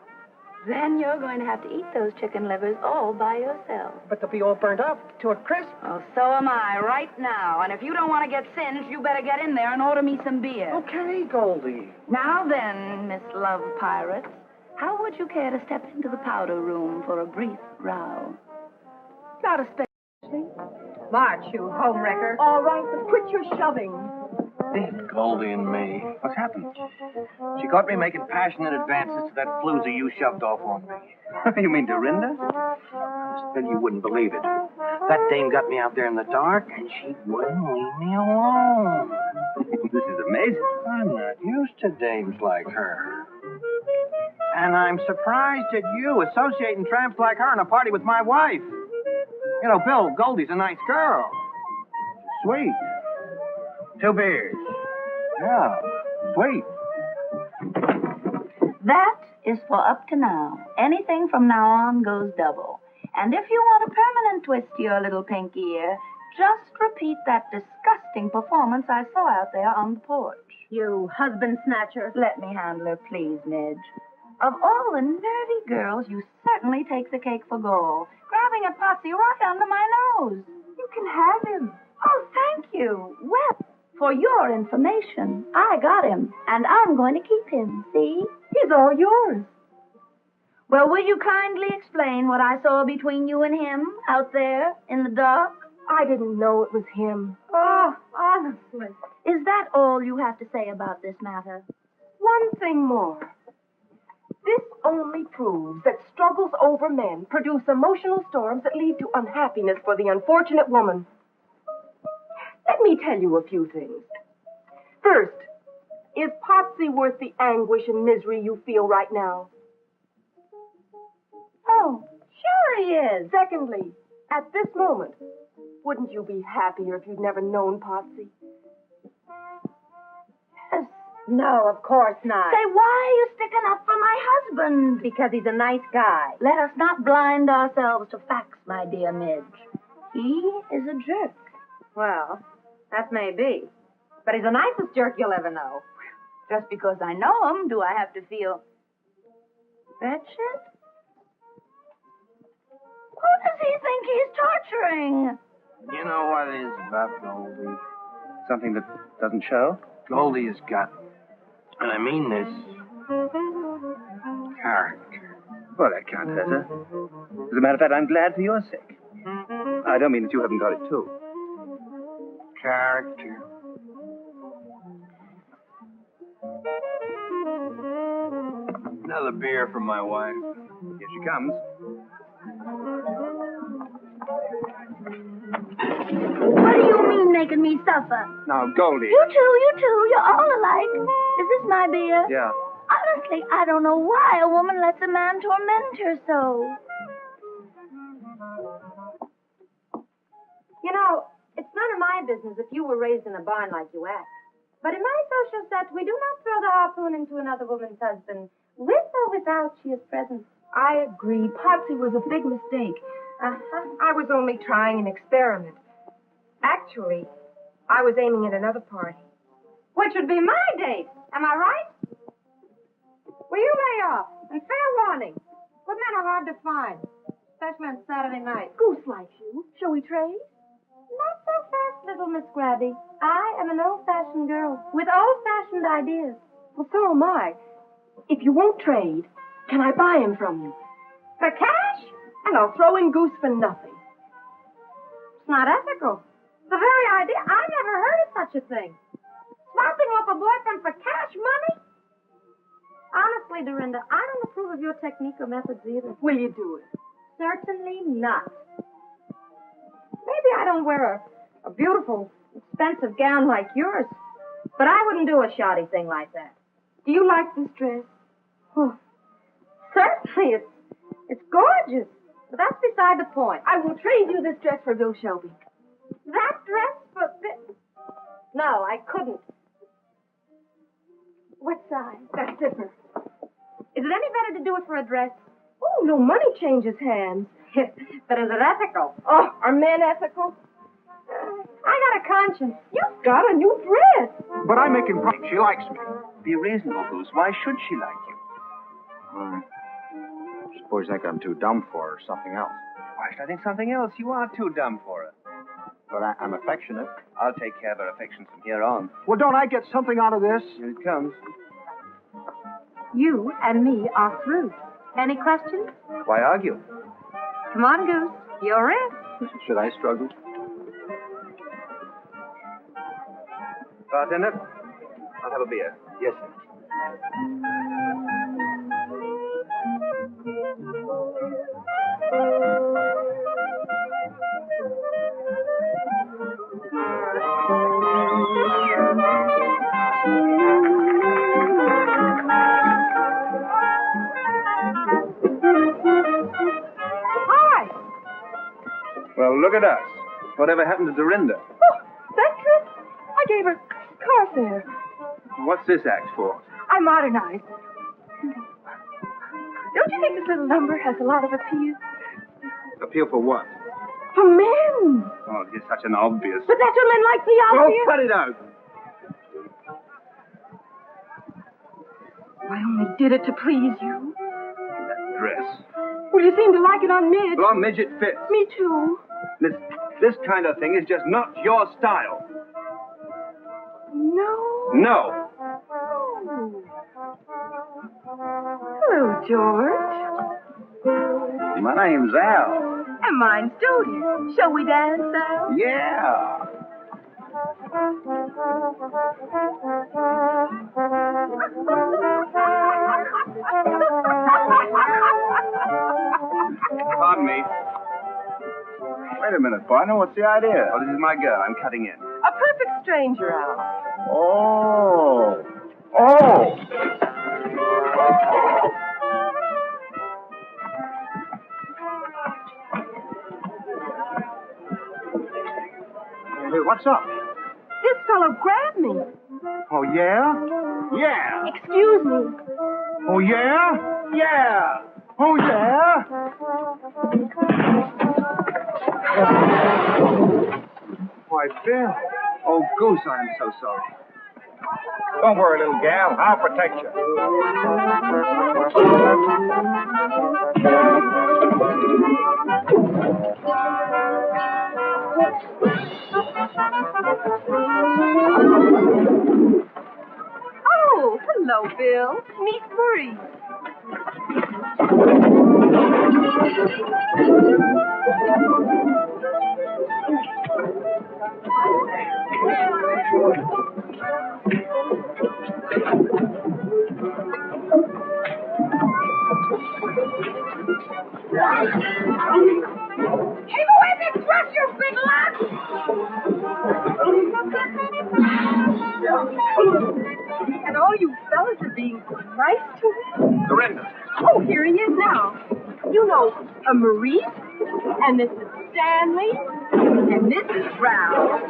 [SPEAKER 5] Then you're going to have to eat those chicken livers all by yourself.
[SPEAKER 2] But they'll be all burned up to a crisp.
[SPEAKER 5] Well, so am I right now. And if you don't want to get singed, you better get in there and order me some beer.
[SPEAKER 2] Okay, Goldie.
[SPEAKER 5] Now then, Miss Love Pirate, how would you care to step into the powder room for a brief row?
[SPEAKER 7] Not especially.
[SPEAKER 6] March, you homewrecker.
[SPEAKER 7] All right, but quit your shoving.
[SPEAKER 2] Goldie and me. What's happened? She caught me making passionate advances to that floozy you shoved off on me.
[SPEAKER 3] You mean Dorinda?
[SPEAKER 2] Then you wouldn't believe it. That dame got me out there in the dark, and she wouldn't leave me alone.
[SPEAKER 3] This is amazing.
[SPEAKER 2] I'm not used to dames like her. And I'm surprised at you associating tramps like her in a party with my wife. You know, Bill, Goldie's a nice girl. Sweet. 2 beers. Yeah, sweet.
[SPEAKER 5] That is for up to now. Anything from now on goes double. And if you want a permanent twist to your little pink ear, just repeat that disgusting performance I saw out there on the porch.
[SPEAKER 4] You husband snatcher.
[SPEAKER 5] Let me handle her, please, Midge. Of all the nervy girls, you certainly take the cake for gold, grabbing a potsy right under my nose.
[SPEAKER 7] You can have him.
[SPEAKER 5] Oh, thank you. Well, for your information, I got him, and I'm going to keep him. See? He's all yours. Well, will you kindly explain what I saw between you and him out there in the dark?
[SPEAKER 7] I didn't know it was him.
[SPEAKER 4] Oh, honestly.
[SPEAKER 5] Is that all you have to say about this matter?
[SPEAKER 7] One thing more. This only proves that struggles over men produce emotional storms that lead to unhappiness for the unfortunate woman. Let me tell you a few things. First, is Potsy worth the anguish and misery you feel right now?
[SPEAKER 5] Oh, sure he is.
[SPEAKER 7] Secondly, at this moment, wouldn't you be happier if you'd never known Potsy?
[SPEAKER 5] Yes.
[SPEAKER 4] No, of course not.
[SPEAKER 5] Say, why are you sticking up for my husband?
[SPEAKER 4] Because he's a nice guy.
[SPEAKER 5] Let us not blind ourselves to facts, my dear Midge. He is a jerk.
[SPEAKER 4] Well, that may be. But he's the nicest jerk you'll ever know.
[SPEAKER 5] Just because I know him, do I have to feel wretched? Who does he think he's torturing?
[SPEAKER 2] You know what it is about Goldie?
[SPEAKER 3] Something that doesn't show?
[SPEAKER 2] Goldie has got, and I mean this, character.
[SPEAKER 3] Well, that can't hurt her. As a matter of fact, I'm glad for your sake. I don't mean that you haven't got it, too.
[SPEAKER 2] Character. Another beer for my wife.
[SPEAKER 3] Here she comes.
[SPEAKER 5] What do you mean making me suffer?
[SPEAKER 3] Now, Goldie.
[SPEAKER 5] You two, you're all alike. Is this my beer?
[SPEAKER 3] Yeah.
[SPEAKER 5] Honestly, I don't know why a woman lets a man torment her so.
[SPEAKER 4] You know, it's none of my business if you were raised in a barn like you act. But in my social set, we do not throw the harpoon into another woman's husband, with or without she is present.
[SPEAKER 7] I agree. Potsy was a big mistake. I was only trying an experiment. Actually, I was aiming at another party.
[SPEAKER 4] Which would be my date. Am I right? Well, you lay off. And fair warning. Good men are hard to find, especially on Saturday night.
[SPEAKER 7] Goose likes you. Shall we trade?
[SPEAKER 4] Not so fast, little Miss Grabby. I am an old-fashioned girl with old-fashioned ideas.
[SPEAKER 7] Well, so am I. If you won't trade, can I buy him from you?
[SPEAKER 4] For cash?
[SPEAKER 7] And I'll throw in Goose for nothing.
[SPEAKER 4] It's not ethical. The very idea. I never heard of such a thing. Swapping off a boyfriend for cash money? Honestly, Dorinda, I don't approve of your technique or methods either.
[SPEAKER 7] Will you do it?
[SPEAKER 4] Certainly not. Maybe I don't wear a beautiful, expensive gown like yours, but I wouldn't do a shoddy thing like that.
[SPEAKER 7] Do you like this dress?
[SPEAKER 4] Oh, certainly, it's gorgeous, but that's beside the point.
[SPEAKER 7] I will trade you this dress for Bill Shelby.
[SPEAKER 4] That dress for No, I couldn't. What size?
[SPEAKER 7] That zipper.
[SPEAKER 4] Is it any better to do it for a dress?
[SPEAKER 7] Oh, no money changes hands.
[SPEAKER 4] But is it ethical?
[SPEAKER 7] Oh, are men ethical?
[SPEAKER 4] I got a conscience.
[SPEAKER 7] You've got a new dress.
[SPEAKER 8] But I'm making progress. She likes me.
[SPEAKER 2] Be reasonable, Goose. Why should she like you?
[SPEAKER 11] Suppose you think I'm too dumb for her or something else.
[SPEAKER 2] Why should I think something else? You are too dumb for her.
[SPEAKER 11] But I'm affectionate.
[SPEAKER 2] I'll take care of her affection from here on.
[SPEAKER 8] Well, don't I get something out of this?
[SPEAKER 2] Here it comes.
[SPEAKER 4] You and me are through. Any questions?
[SPEAKER 3] Why argue?
[SPEAKER 4] Come on, Goose. You're it.
[SPEAKER 11] Should I struggle?
[SPEAKER 3] Bartender, I'll have a beer.
[SPEAKER 11] Yes, sir.
[SPEAKER 3] Well, look at us. Whatever happened to Dorinda?
[SPEAKER 7] Oh, that trip? I gave her car fare.
[SPEAKER 3] What's this act for?
[SPEAKER 7] I modernized. Don't you think this little number has a lot of appeal?
[SPEAKER 3] Appeal for what?
[SPEAKER 7] For men.
[SPEAKER 3] Oh, it's such an obvious...
[SPEAKER 7] But that's what men like me out
[SPEAKER 3] Oh,
[SPEAKER 7] here.
[SPEAKER 3] cut it out.
[SPEAKER 7] I only did it to please you.
[SPEAKER 3] That dress.
[SPEAKER 7] Well, you seem to like it on Midge.
[SPEAKER 3] Well, midget fits.
[SPEAKER 7] Me too.
[SPEAKER 3] This kind of thing is just not your style.
[SPEAKER 7] No.
[SPEAKER 3] No.
[SPEAKER 7] Oh. Hello, George.
[SPEAKER 10] My name's Al.
[SPEAKER 7] And mine's Jody. Shall we dance, Al?
[SPEAKER 10] Yeah.
[SPEAKER 3] Pardon me.
[SPEAKER 10] Wait a minute, partner. What's the idea?
[SPEAKER 3] Oh, this is my girl. I'm cutting in.
[SPEAKER 7] A perfect stranger, Al.
[SPEAKER 10] Oh. Oh. Hey, what's up?
[SPEAKER 7] This fellow grabbed me.
[SPEAKER 10] Oh, yeah? Yeah.
[SPEAKER 7] Excuse me.
[SPEAKER 10] Oh, yeah? Yeah. Oh, yeah? Why, Bill.
[SPEAKER 3] Oh, Goose, I am so sorry.
[SPEAKER 10] Don't worry, little gal. I'll protect you.
[SPEAKER 7] Oh, hello, Bill. Meet Marie. Keep away from this dress, you big lot! And all you fellas are being so nice to him.
[SPEAKER 3] Dorinda.
[SPEAKER 7] Oh, here he is now. You know, Marie, and this is Stanley, and this is Ralph.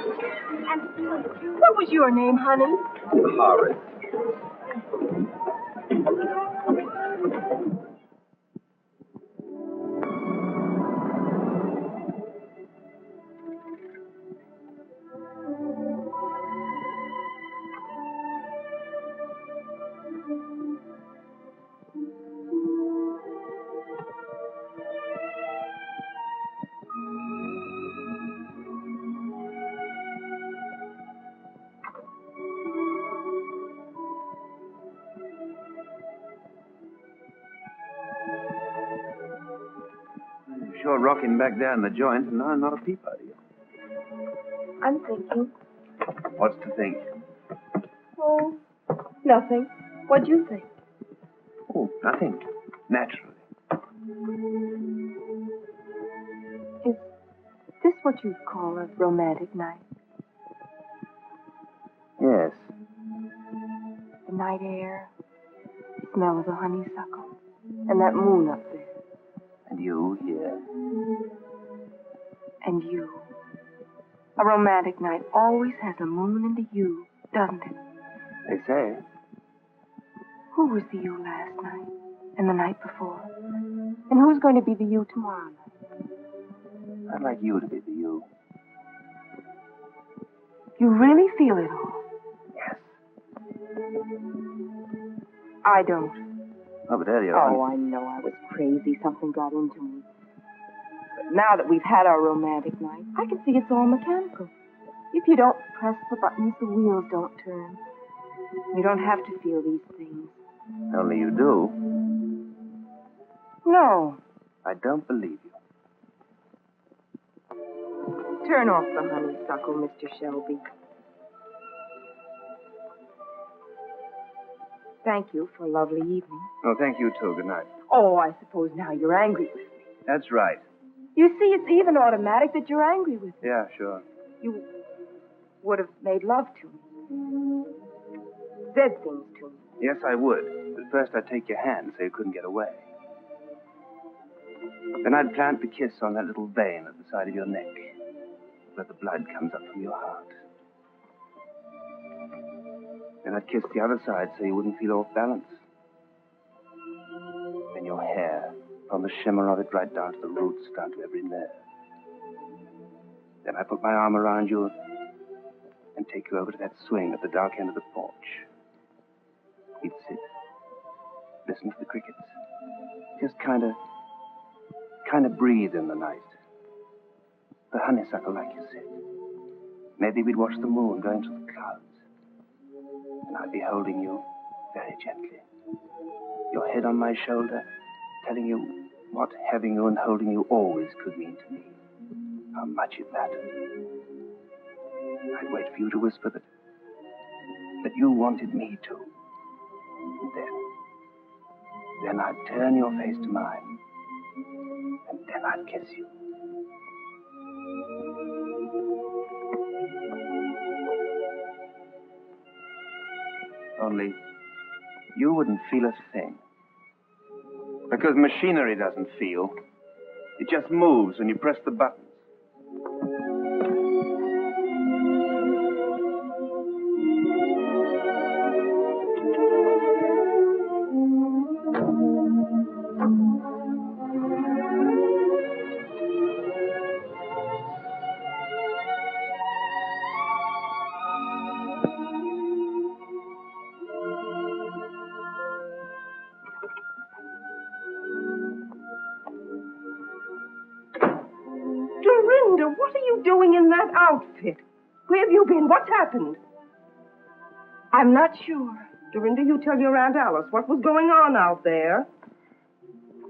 [SPEAKER 7] And what was your name, honey?
[SPEAKER 3] Horace. Sure rocking back there in the joint, and not a peep out of you.
[SPEAKER 7] I'm thinking.
[SPEAKER 3] What's to think?
[SPEAKER 7] Oh, nothing. What do you think?
[SPEAKER 3] Oh, nothing. Naturally.
[SPEAKER 7] Is this what you'd call a romantic night?
[SPEAKER 3] Yes.
[SPEAKER 7] The night air, the smell of the honeysuckle, and that moon up there.
[SPEAKER 3] And you here.
[SPEAKER 7] And you. A romantic night always has a moon and a you, doesn't it?
[SPEAKER 3] They say.
[SPEAKER 7] Who was the you last night and the night before? And who's going to be the you tomorrow night?
[SPEAKER 3] I'd like you to be the you.
[SPEAKER 7] You really feel it all?
[SPEAKER 3] Yes.
[SPEAKER 7] I don't.
[SPEAKER 3] Oh, but Eddie,
[SPEAKER 7] Oh, I know I was crazy. Something got into me. But now that we've had our romantic night, I can see it's all mechanical. If you don't press the buttons, the wheels don't turn. You don't have to feel these things.
[SPEAKER 3] Only you do.
[SPEAKER 7] No.
[SPEAKER 3] I don't believe you.
[SPEAKER 7] Turn off the honeysuckle, Mr. Shelby. Thank you for a lovely evening.
[SPEAKER 3] Oh, thank you, too. Good night.
[SPEAKER 7] Oh, I suppose now you're angry with me.
[SPEAKER 3] That's right.
[SPEAKER 7] You see, it's even automatic that you're angry with me.
[SPEAKER 3] Yeah, sure.
[SPEAKER 7] You would have made love to me. Said things to me.
[SPEAKER 3] Yes, I would. But first I'd take your hand so you couldn't get away. Then I'd plant the kiss on that little vein at the side of your neck, where the blood comes up from your heart. Then I'd kiss the other side so you wouldn't feel off balance. Then your hair, from the shimmer of it right down to the roots, down to every nerve. Then I put my arm around you and take you over to that swing at the dark end of the porch. We'd sit, listen to the crickets, just kind of breathe in the night. The honeysuckle, like you said. Maybe we'd watch the moon going through the clouds. And I'd be holding you very gently. Your head on my shoulder, telling you what having you and holding you always could mean to me. How much it mattered. I'd wait for you to whisper that you wanted me to. And then I'd turn your face to mine. And then I'd kiss you. Only you wouldn't feel a thing. Because machinery doesn't feel. It just moves when you press the buttons.
[SPEAKER 6] Dorinda, what are you doing in that outfit? Where have you been? What's happened? I'm not sure. Dorinda, you tell your Aunt Alice what was going on out there.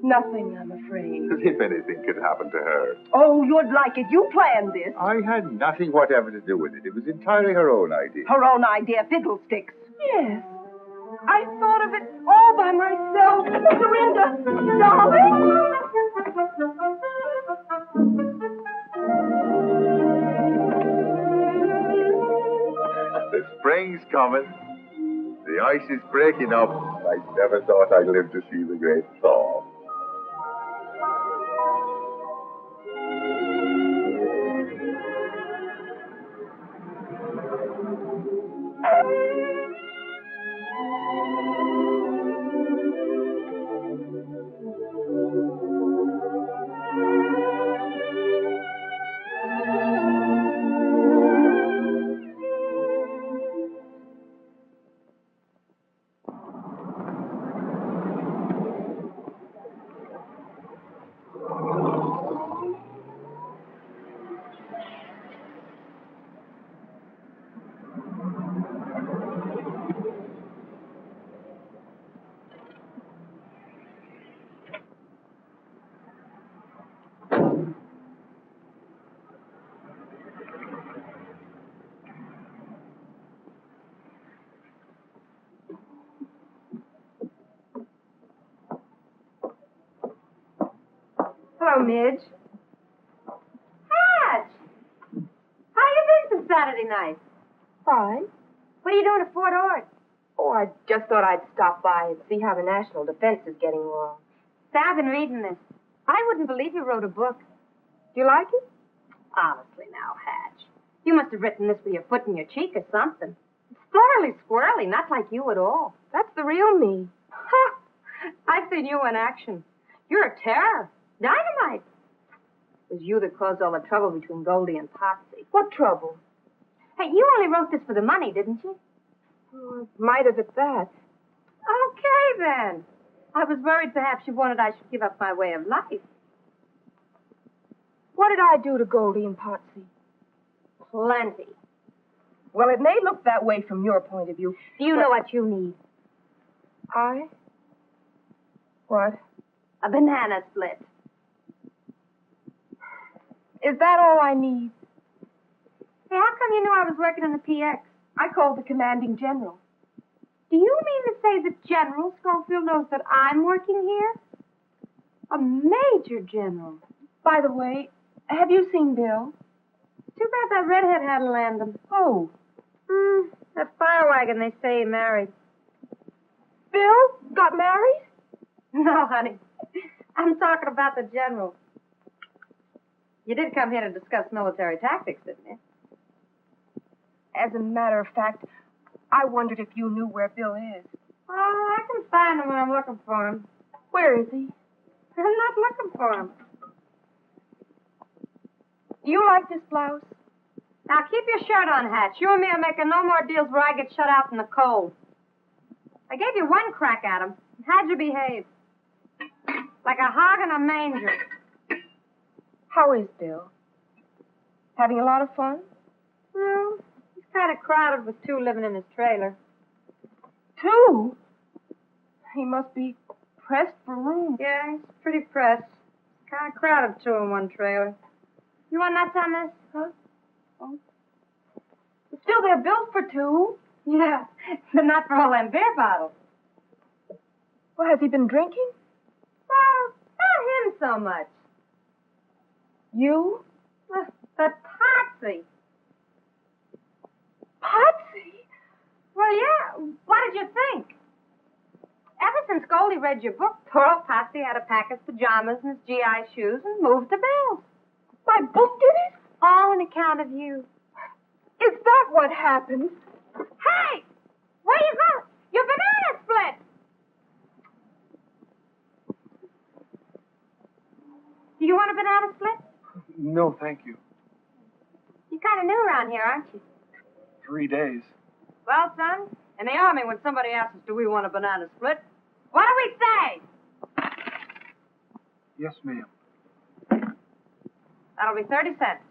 [SPEAKER 6] Nothing, I'm afraid.
[SPEAKER 8] As if anything could happen to her.
[SPEAKER 6] Oh, you'd like it. You planned this.
[SPEAKER 8] I had nothing whatever to do with it. It was entirely her own idea.
[SPEAKER 6] Her own idea, fiddlesticks. Yes. I thought of it all by myself. Dorinda, darling.
[SPEAKER 8] The spring's coming. The ice is breaking up. I never thought I'd live to see the great thaw.
[SPEAKER 4] Hello, Midge. Hatch! How you been since Saturday night?
[SPEAKER 7] Fine.
[SPEAKER 4] What are you doing at Fort Ord?
[SPEAKER 7] Oh, I just thought I'd stop by and see how the national defense is getting along.
[SPEAKER 4] Say, I've been reading this. I wouldn't believe you wrote a book.
[SPEAKER 7] Do you like it?
[SPEAKER 4] Honestly now, Hatch. You must have written this with your foot in your cheek or something. It's thoroughly squirrely, not like you at all.
[SPEAKER 7] That's the real me.
[SPEAKER 4] Ha! I've seen you in action. You're a terror. Dynamite. It was you that caused all the trouble between Goldie and Potsy.
[SPEAKER 7] What trouble?
[SPEAKER 4] Hey, you only wrote this for the money, didn't you?
[SPEAKER 7] Oh, I might have at that.
[SPEAKER 4] Okay, then. I was worried perhaps you wanted I should give up my way of life.
[SPEAKER 7] What did I do to Goldie and Potsy?
[SPEAKER 4] Plenty.
[SPEAKER 7] Well, it may look that way from your point of view.
[SPEAKER 4] Do you know what you need?
[SPEAKER 7] What?
[SPEAKER 4] A banana split.
[SPEAKER 7] Is that all I need?
[SPEAKER 4] Hey, how come you knew I was working in the PX?
[SPEAKER 7] I called the commanding general.
[SPEAKER 4] Do you mean to say that General Caulfield knows that I'm working here? A major general.
[SPEAKER 7] By the way, have you seen Bill?
[SPEAKER 4] Too bad that redhead had to land him.
[SPEAKER 7] Oh.
[SPEAKER 4] That fire wagon they say he married.
[SPEAKER 7] Bill got married?
[SPEAKER 4] No, honey. I'm talking about the general. You did come here to discuss military tactics, didn't you?
[SPEAKER 7] As a matter of fact, I wondered if you knew where Bill is.
[SPEAKER 4] Oh, I can find him when I'm looking for him.
[SPEAKER 7] Where is he?
[SPEAKER 4] I'm not looking for him.
[SPEAKER 7] Do you like this blouse?
[SPEAKER 4] Now, keep your shirt on, Hatch. You and me are making no more deals where I get shut out in the cold. I gave you one crack at him. How'd you behave? Like a hog in a manger.
[SPEAKER 7] How is Bill? Having a lot of fun?
[SPEAKER 4] Well, he's kind of crowded with two living in his trailer.
[SPEAKER 7] Two? He must be pressed for room.
[SPEAKER 4] Yeah, he's pretty pressed. Kind of crowded, two in one trailer. You want nuts on this?
[SPEAKER 7] Huh? Oh. But still, they're built for two.
[SPEAKER 4] Yeah, but not for all them beer bottles.
[SPEAKER 7] Well, has he been drinking?
[SPEAKER 4] Well, not him so much.
[SPEAKER 7] You?
[SPEAKER 4] But Patsy.
[SPEAKER 7] Patsy?
[SPEAKER 4] Well, yeah. What did you think? Ever since Goldie read your book, poor old Patsy had to pack his pajamas and his GI shoes and move to Bill's.
[SPEAKER 7] My book did it?
[SPEAKER 4] All on account of you.
[SPEAKER 7] Is that what happened?
[SPEAKER 4] Hey! Where you going? Your banana split! Do you want a banana split?
[SPEAKER 12] No, thank you.
[SPEAKER 4] You're kind of new around here, aren't you?
[SPEAKER 12] 3 days.
[SPEAKER 4] Well, son, in the Army, when somebody asks us, do we want a banana split, what do we say?
[SPEAKER 12] Yes, ma'am.
[SPEAKER 4] That'll be 30 cents.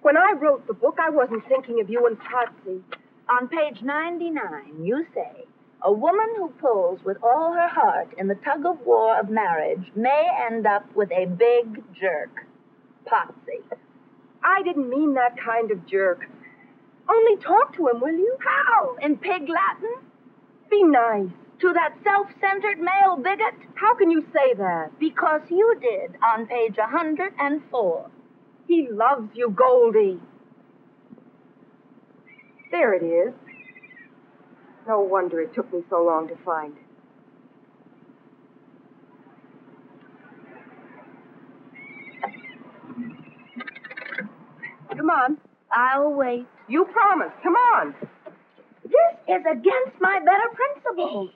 [SPEAKER 7] When I wrote the book, I wasn't thinking of you and Patsy.
[SPEAKER 5] On page 99, you say, a woman who pulls with all her heart in the tug-of-war of marriage may end up with a big jerk. Patsy.
[SPEAKER 7] I didn't mean that kind of jerk. Only talk to him, will you?
[SPEAKER 5] How? In pig Latin?
[SPEAKER 7] Be nice.
[SPEAKER 5] To that self-centered male bigot?
[SPEAKER 7] How can you say that?
[SPEAKER 5] Because you did on page 104.
[SPEAKER 7] He loves you, Goldie. There it is. No wonder it took me so long to find it. Come on.
[SPEAKER 5] I'll wait.
[SPEAKER 7] You promised. Come on.
[SPEAKER 5] This is against my better principles.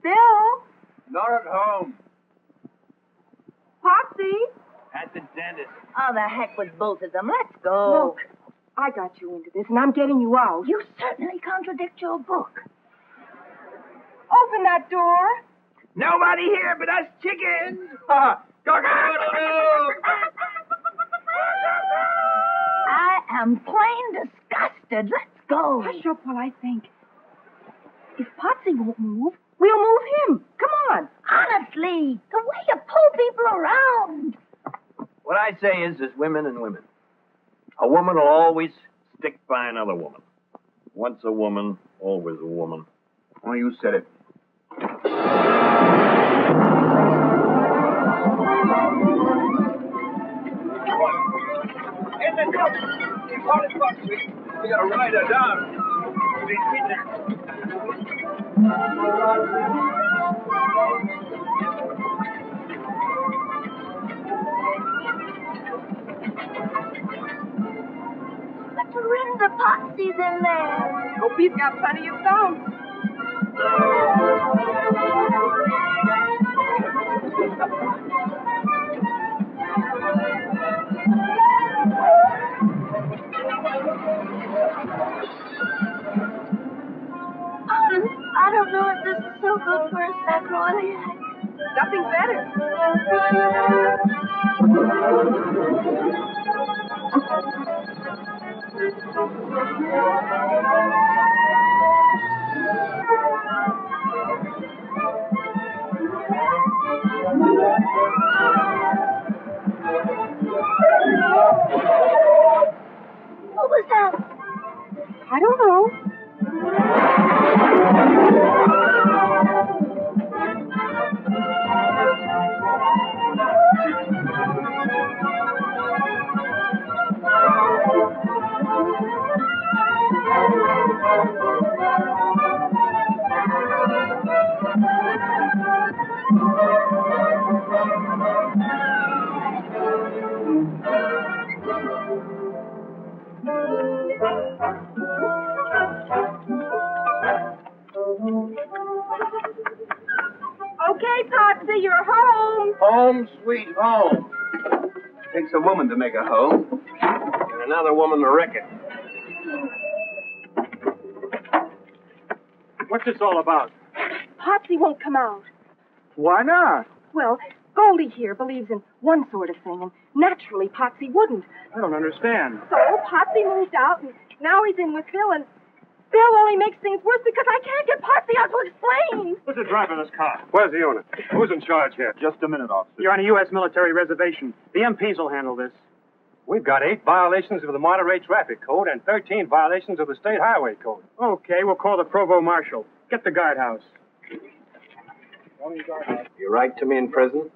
[SPEAKER 7] Bill?
[SPEAKER 2] Not at home.
[SPEAKER 7] Popsy?
[SPEAKER 2] At the dentist.
[SPEAKER 5] Oh, the heck with both of them. Let's go.
[SPEAKER 7] Look, I got you into this, and I'm getting you out.
[SPEAKER 5] You certainly contradict your book.
[SPEAKER 7] Open that door.
[SPEAKER 2] Nobody here but us chickens. Cock-a-doodle-doo.
[SPEAKER 5] I am plain disgusted. Let's go.
[SPEAKER 7] Hush up while I think. If Patsy won't move, we'll move him. Come on.
[SPEAKER 5] Honestly, the way you pull people around.
[SPEAKER 2] What I say is, there's women and women. A woman will always stick by another woman. Once a woman, always a woman.
[SPEAKER 3] Oh, you said it.
[SPEAKER 2] In the cup. We gotta ride her down.
[SPEAKER 5] But Dorinda Potsy's in there.
[SPEAKER 7] Hope he's got plenty of stones.
[SPEAKER 5] I don't know if this is so good for a sacroiliac.
[SPEAKER 7] Nothing better.
[SPEAKER 5] What was that?
[SPEAKER 7] I don't know.
[SPEAKER 6] Potsy, you're home.
[SPEAKER 2] Home, sweet home.
[SPEAKER 3] Takes a woman to make a home.
[SPEAKER 2] And another woman to wreck it.
[SPEAKER 12] What's this all about?
[SPEAKER 7] Potsy won't come out.
[SPEAKER 12] Why not?
[SPEAKER 7] Well, Goldie here believes in one sort of thing, and naturally Potsy wouldn't.
[SPEAKER 12] I don't understand.
[SPEAKER 7] So Potsy moved out, and now he's in with Phil, and Phil only makes things worse because I can't get Potsy out to explain.
[SPEAKER 12] Who's the driver of this car?
[SPEAKER 8] Where's the unit?
[SPEAKER 12] Who's in charge here?
[SPEAKER 8] Just a minute, officer.
[SPEAKER 12] You're on a U.S. military reservation. The MPs will handle this.
[SPEAKER 8] We've got 8 violations of the Monterey Traffic Code and 13 violations of the State Highway Code.
[SPEAKER 12] Okay, we'll call the provost marshal. Get the guardhouse.
[SPEAKER 2] You write to me in prison?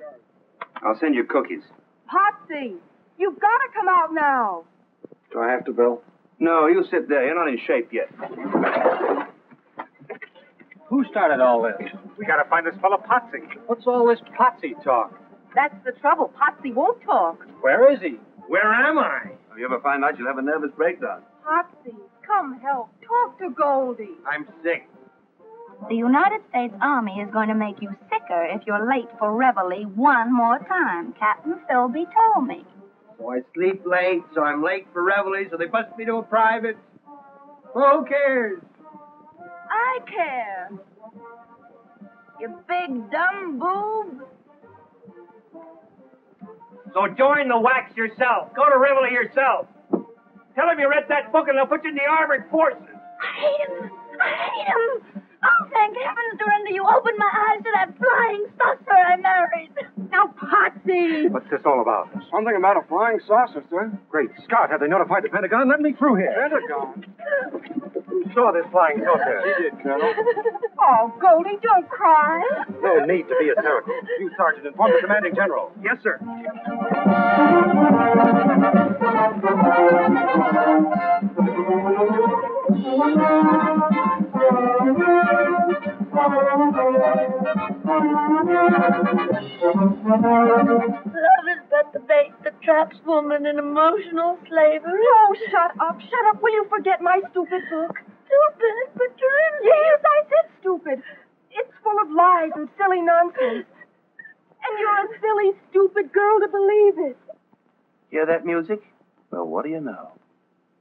[SPEAKER 3] I'll send you cookies.
[SPEAKER 7] Potsy, you've got to come out now.
[SPEAKER 2] Do I have to, Bill?
[SPEAKER 3] No, you sit there. You're not in shape yet.
[SPEAKER 8] Who started all this? We gotta find this fellow Potsy. What's all this Potsy talk?
[SPEAKER 7] That's the trouble. Potsy won't talk.
[SPEAKER 8] Where is he?
[SPEAKER 2] Where am I?
[SPEAKER 3] If you ever find out, you'll have a nervous breakdown.
[SPEAKER 7] Potsy, come help. Talk to Goldie.
[SPEAKER 2] I'm sick.
[SPEAKER 5] The United States Army is going to make you sicker if you're late for reveille one more time. Captain Philby told me.
[SPEAKER 2] So I sleep late, so I'm late for reveille, so they bust me to a private. Who cares?
[SPEAKER 5] I care. You big dumb boob.
[SPEAKER 2] So join the wax yourself. Go to reveille yourself. Tell them you read that book and they'll put you in the armored forces.
[SPEAKER 5] I hate him. I hate him. Oh, thank heavens, Dorinda, you opened my eyes to that flying saucer I married.
[SPEAKER 7] Now, Potsy.
[SPEAKER 8] What's this all about?
[SPEAKER 12] Something about a flying saucer, sir.
[SPEAKER 8] Great Scott, have they notified the Pentagon? Let me through here.
[SPEAKER 12] Pentagon?
[SPEAKER 8] Who saw this flying saucer?
[SPEAKER 12] He did, Colonel.
[SPEAKER 7] Oh, Goldie, don't cry.
[SPEAKER 8] No need to be hysterical. You, Sergeant, inform the commanding general.
[SPEAKER 12] Yes, sir.
[SPEAKER 5] Love is but the bait that traps woman in emotional slavery.
[SPEAKER 7] Oh, shut up. Shut up. Will you forget my stupid book?
[SPEAKER 5] Stupid, but Dorinda.
[SPEAKER 7] Yes, I said stupid. It's full of lies and silly nonsense. And you're a silly, stupid girl to believe it.
[SPEAKER 2] Hear that music? Well, what do you know?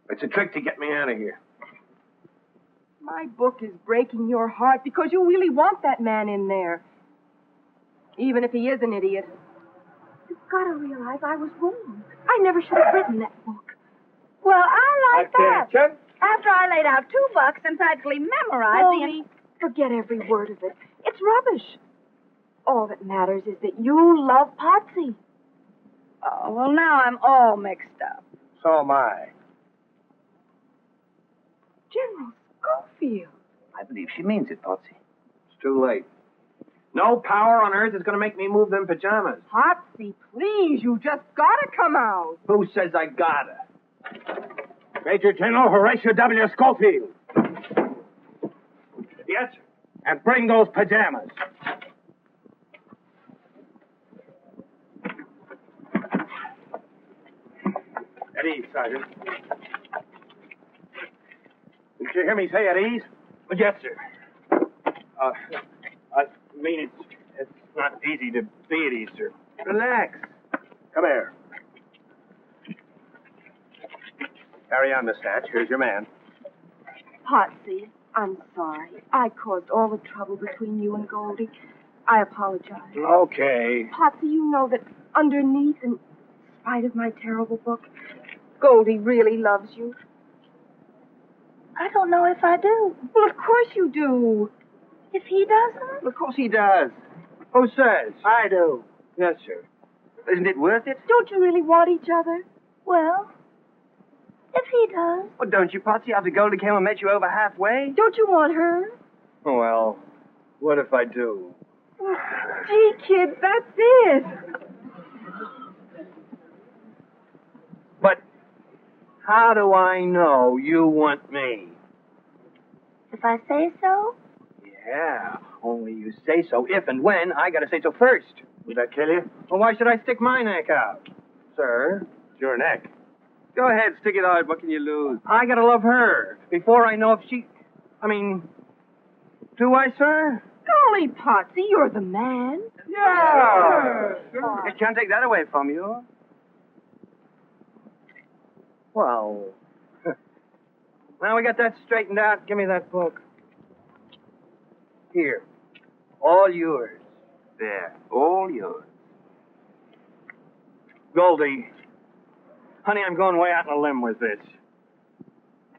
[SPEAKER 2] It's a trick to get me out of here.
[SPEAKER 7] My book is breaking your heart because you really want that man in there. Even if he is an idiot. You've got to realize I was wrong. I never should have written that book.
[SPEAKER 5] Well, I like that.
[SPEAKER 8] Attention.
[SPEAKER 5] After I laid out $2 and practically memorized
[SPEAKER 7] Goldie, forget every word of it. It's rubbish. All that matters is that you love Potsy.
[SPEAKER 5] Oh, well, now I'm all mixed up.
[SPEAKER 8] So am I.
[SPEAKER 7] General Caulfield.
[SPEAKER 10] I believe she means it, Potsy.
[SPEAKER 2] It's too late. No power on earth is going to make me move them pajamas.
[SPEAKER 7] Potsy, please, you just got to come out.
[SPEAKER 2] Who says I gotta?
[SPEAKER 8] Major General Horatio W. Schofield.
[SPEAKER 2] Yes, sir.
[SPEAKER 8] And bring those pajamas. At ease, Sergeant. Did you hear me say at ease?
[SPEAKER 2] Yes, sir. I mean, it's not easy to be at ease, sir.
[SPEAKER 8] Relax. Come here. Carry on, Miss Hatch. Here's your man.
[SPEAKER 7] Potsy, I'm sorry. I caused all the trouble between you and Goldie. I apologize.
[SPEAKER 8] Okay.
[SPEAKER 7] Potsy, you know that underneath, in spite of my terrible book, Goldie really loves you.
[SPEAKER 5] I don't know if I do.
[SPEAKER 7] Well, of course you do.
[SPEAKER 5] If he doesn't?
[SPEAKER 2] Well, of course he does. Who says?
[SPEAKER 12] I do.
[SPEAKER 2] Yes, sir. Isn't it worth it?
[SPEAKER 7] Don't you really want each other?
[SPEAKER 5] Well, if he does.
[SPEAKER 2] Well, don't you, Potsy, after Goldie came and met you over halfway?
[SPEAKER 7] Don't you want her?
[SPEAKER 2] Well, what if I do?
[SPEAKER 7] Gee, kid, that's it.
[SPEAKER 2] But how do I know you want me?
[SPEAKER 5] If I say so?
[SPEAKER 2] Yeah, only you say so if and when I gotta say so first.
[SPEAKER 8] Would that kill you?
[SPEAKER 2] Well, why should I stick my neck out? Sir?
[SPEAKER 8] It's your neck.
[SPEAKER 3] Go ahead, stick it out. What can you lose?
[SPEAKER 2] I gotta love her before I know if she... do I, sir?
[SPEAKER 7] Golly, Potsy, you're the man.
[SPEAKER 10] Yeah. I can't take that away from you. Well. Now we got that straightened out. Give me that book. Here. All yours. There. All yours.
[SPEAKER 12] Goldie, honey, I'm going way out on a limb with this.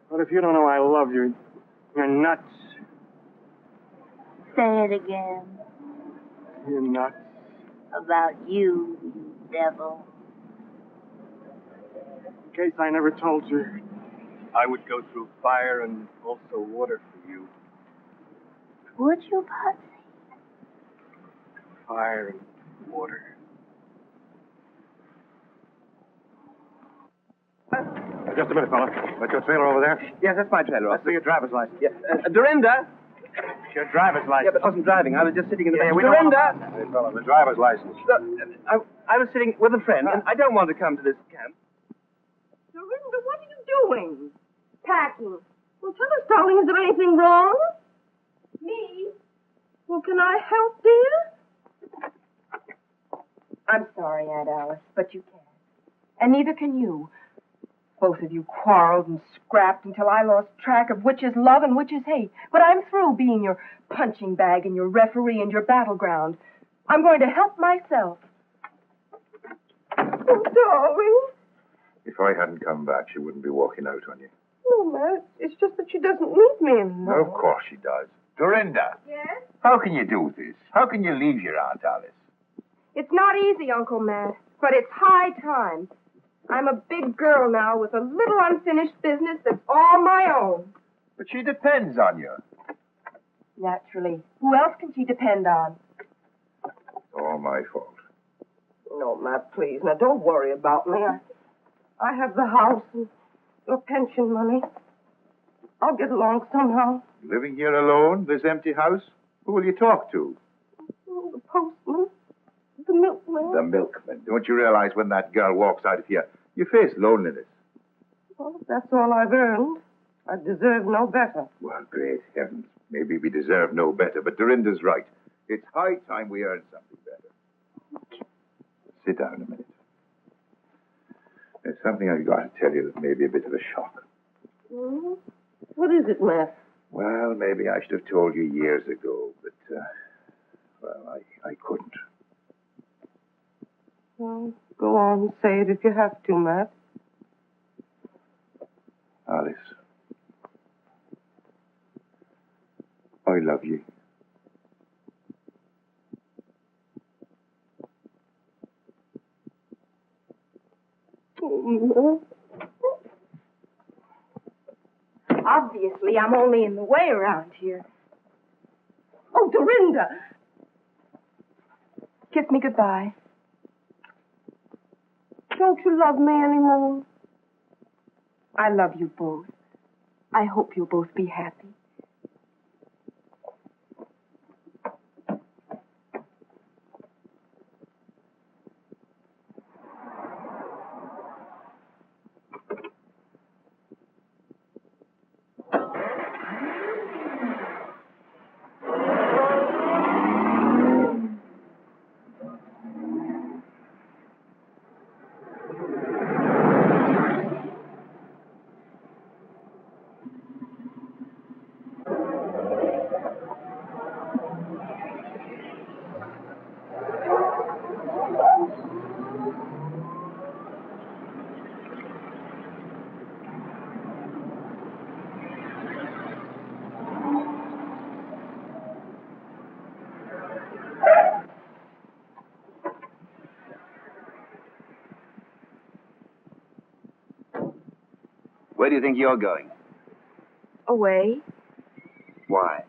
[SPEAKER 12] But if you don't know I love you, you're nuts.
[SPEAKER 5] Say it again.
[SPEAKER 12] You're nuts.
[SPEAKER 5] About you, you devil.
[SPEAKER 12] In case I never told you, I would go through fire and also water for you.
[SPEAKER 5] Would you, Patsy?
[SPEAKER 12] Fire and water. Just a minute, fella. That's your trailer over there?
[SPEAKER 10] Yes, that's my trailer.
[SPEAKER 12] Let's see your driver's license.
[SPEAKER 10] Yeah. Dorinda.
[SPEAKER 12] It's your driver's license.
[SPEAKER 10] Yeah, but I wasn't driving. I was just sitting in the back.
[SPEAKER 12] we
[SPEAKER 10] Dorinda.
[SPEAKER 12] Hey, fella, the driver's license.
[SPEAKER 10] Look, I was sitting with a friend, and I don't want to come to this camp.
[SPEAKER 6] Dorinda, what are you doing? Packing. Well, tell us, darling, is there anything wrong? Me? Well, can I help, dear?
[SPEAKER 7] I'm sorry, Aunt Alice, but you can't. And neither can you. Both of you quarreled and scrapped until I lost track of which is love and which is hate. But I'm through being your punching bag and your referee and your battleground. I'm going to help myself.
[SPEAKER 6] Oh, darling.
[SPEAKER 11] If I hadn't come back, she wouldn't be walking out on you.
[SPEAKER 6] No, Matt, it's just that she doesn't need me anymore.
[SPEAKER 11] Of course she does. Dorinda.
[SPEAKER 6] Yes?
[SPEAKER 11] How can you do this? How can you leave your Aunt Alice?
[SPEAKER 6] It's not easy, Uncle Matt, but it's high time. I'm a big girl now with a little unfinished business that's all my own.
[SPEAKER 11] But she depends on you.
[SPEAKER 7] Naturally. Who else can she depend on?
[SPEAKER 11] All my fault.
[SPEAKER 6] No, Matt, please. Now, don't worry about me. I have the house and your pension money. I'll get along somehow.
[SPEAKER 11] Living here alone, this empty house? Who will you talk to?
[SPEAKER 6] Oh, the postman. The milkman.
[SPEAKER 11] The milkman. Don't you realize when that girl walks out of here, you face loneliness?
[SPEAKER 6] Well, that's all I've earned. I deserve no better.
[SPEAKER 11] Well, great heavens. Maybe we deserve no better, but Dorinda's right. It's high time we earned something better. Sit down a minute. There's something I've got to tell you that may be a bit of a shock.
[SPEAKER 6] Mm-hmm. What is it, Matt?
[SPEAKER 11] Well, maybe I should have told you years ago, but, well, I couldn't.
[SPEAKER 6] Well, go on and say it if you have to, Matt.
[SPEAKER 11] Alice, I love you.
[SPEAKER 6] Oh,
[SPEAKER 7] Obviously, I'm only in the way around here.
[SPEAKER 6] Oh, Dorinda!
[SPEAKER 7] Kiss me goodbye.
[SPEAKER 6] Don't you love me anymore?
[SPEAKER 7] I love you both. I hope you'll both be happy.
[SPEAKER 10] Where do you think you're going?
[SPEAKER 7] Away
[SPEAKER 10] Why?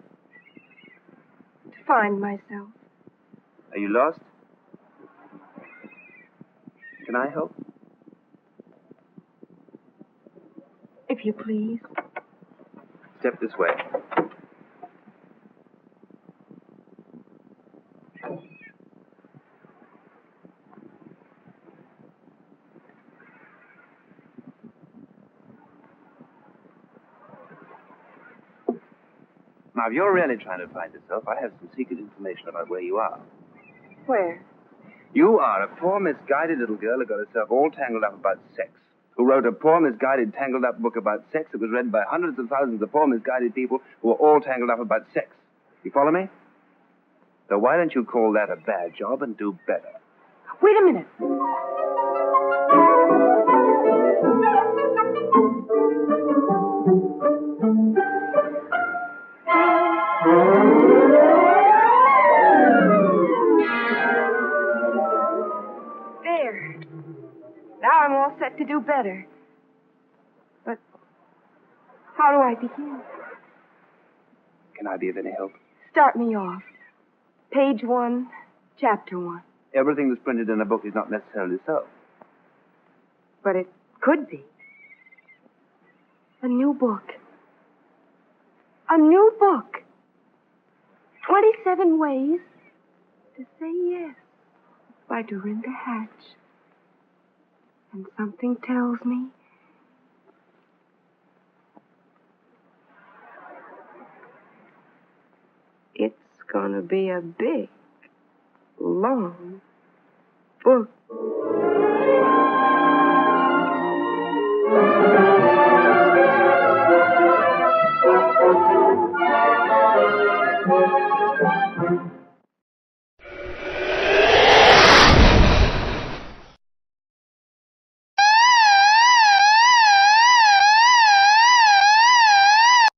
[SPEAKER 7] to find myself.
[SPEAKER 10] Are you lost? Can I help?
[SPEAKER 7] If you please.
[SPEAKER 10] Step this way. Now, if you're really trying to find yourself, I have some secret information about where you are.
[SPEAKER 7] Where?
[SPEAKER 3] You are a poor, misguided little girl who got herself all tangled up about sex. Who wrote a poor, misguided, tangled up book about sex that was read by hundreds of thousands of poor, misguided people who were all tangled up about sex. You follow me? So why don't you call that a bad job and do better?
[SPEAKER 7] Wait a minute. There. Now I'm all set to do better. But how do I begin?
[SPEAKER 3] Can I be of any help?
[SPEAKER 7] Start me off. Page 1, chapter 1.
[SPEAKER 3] Everything that's printed in a book is not necessarily so.
[SPEAKER 7] But it could be. A new book. A new book. 27 Ways to Say Yes by Dorinda Hatch. And something tells me it's gonna be a big, long book.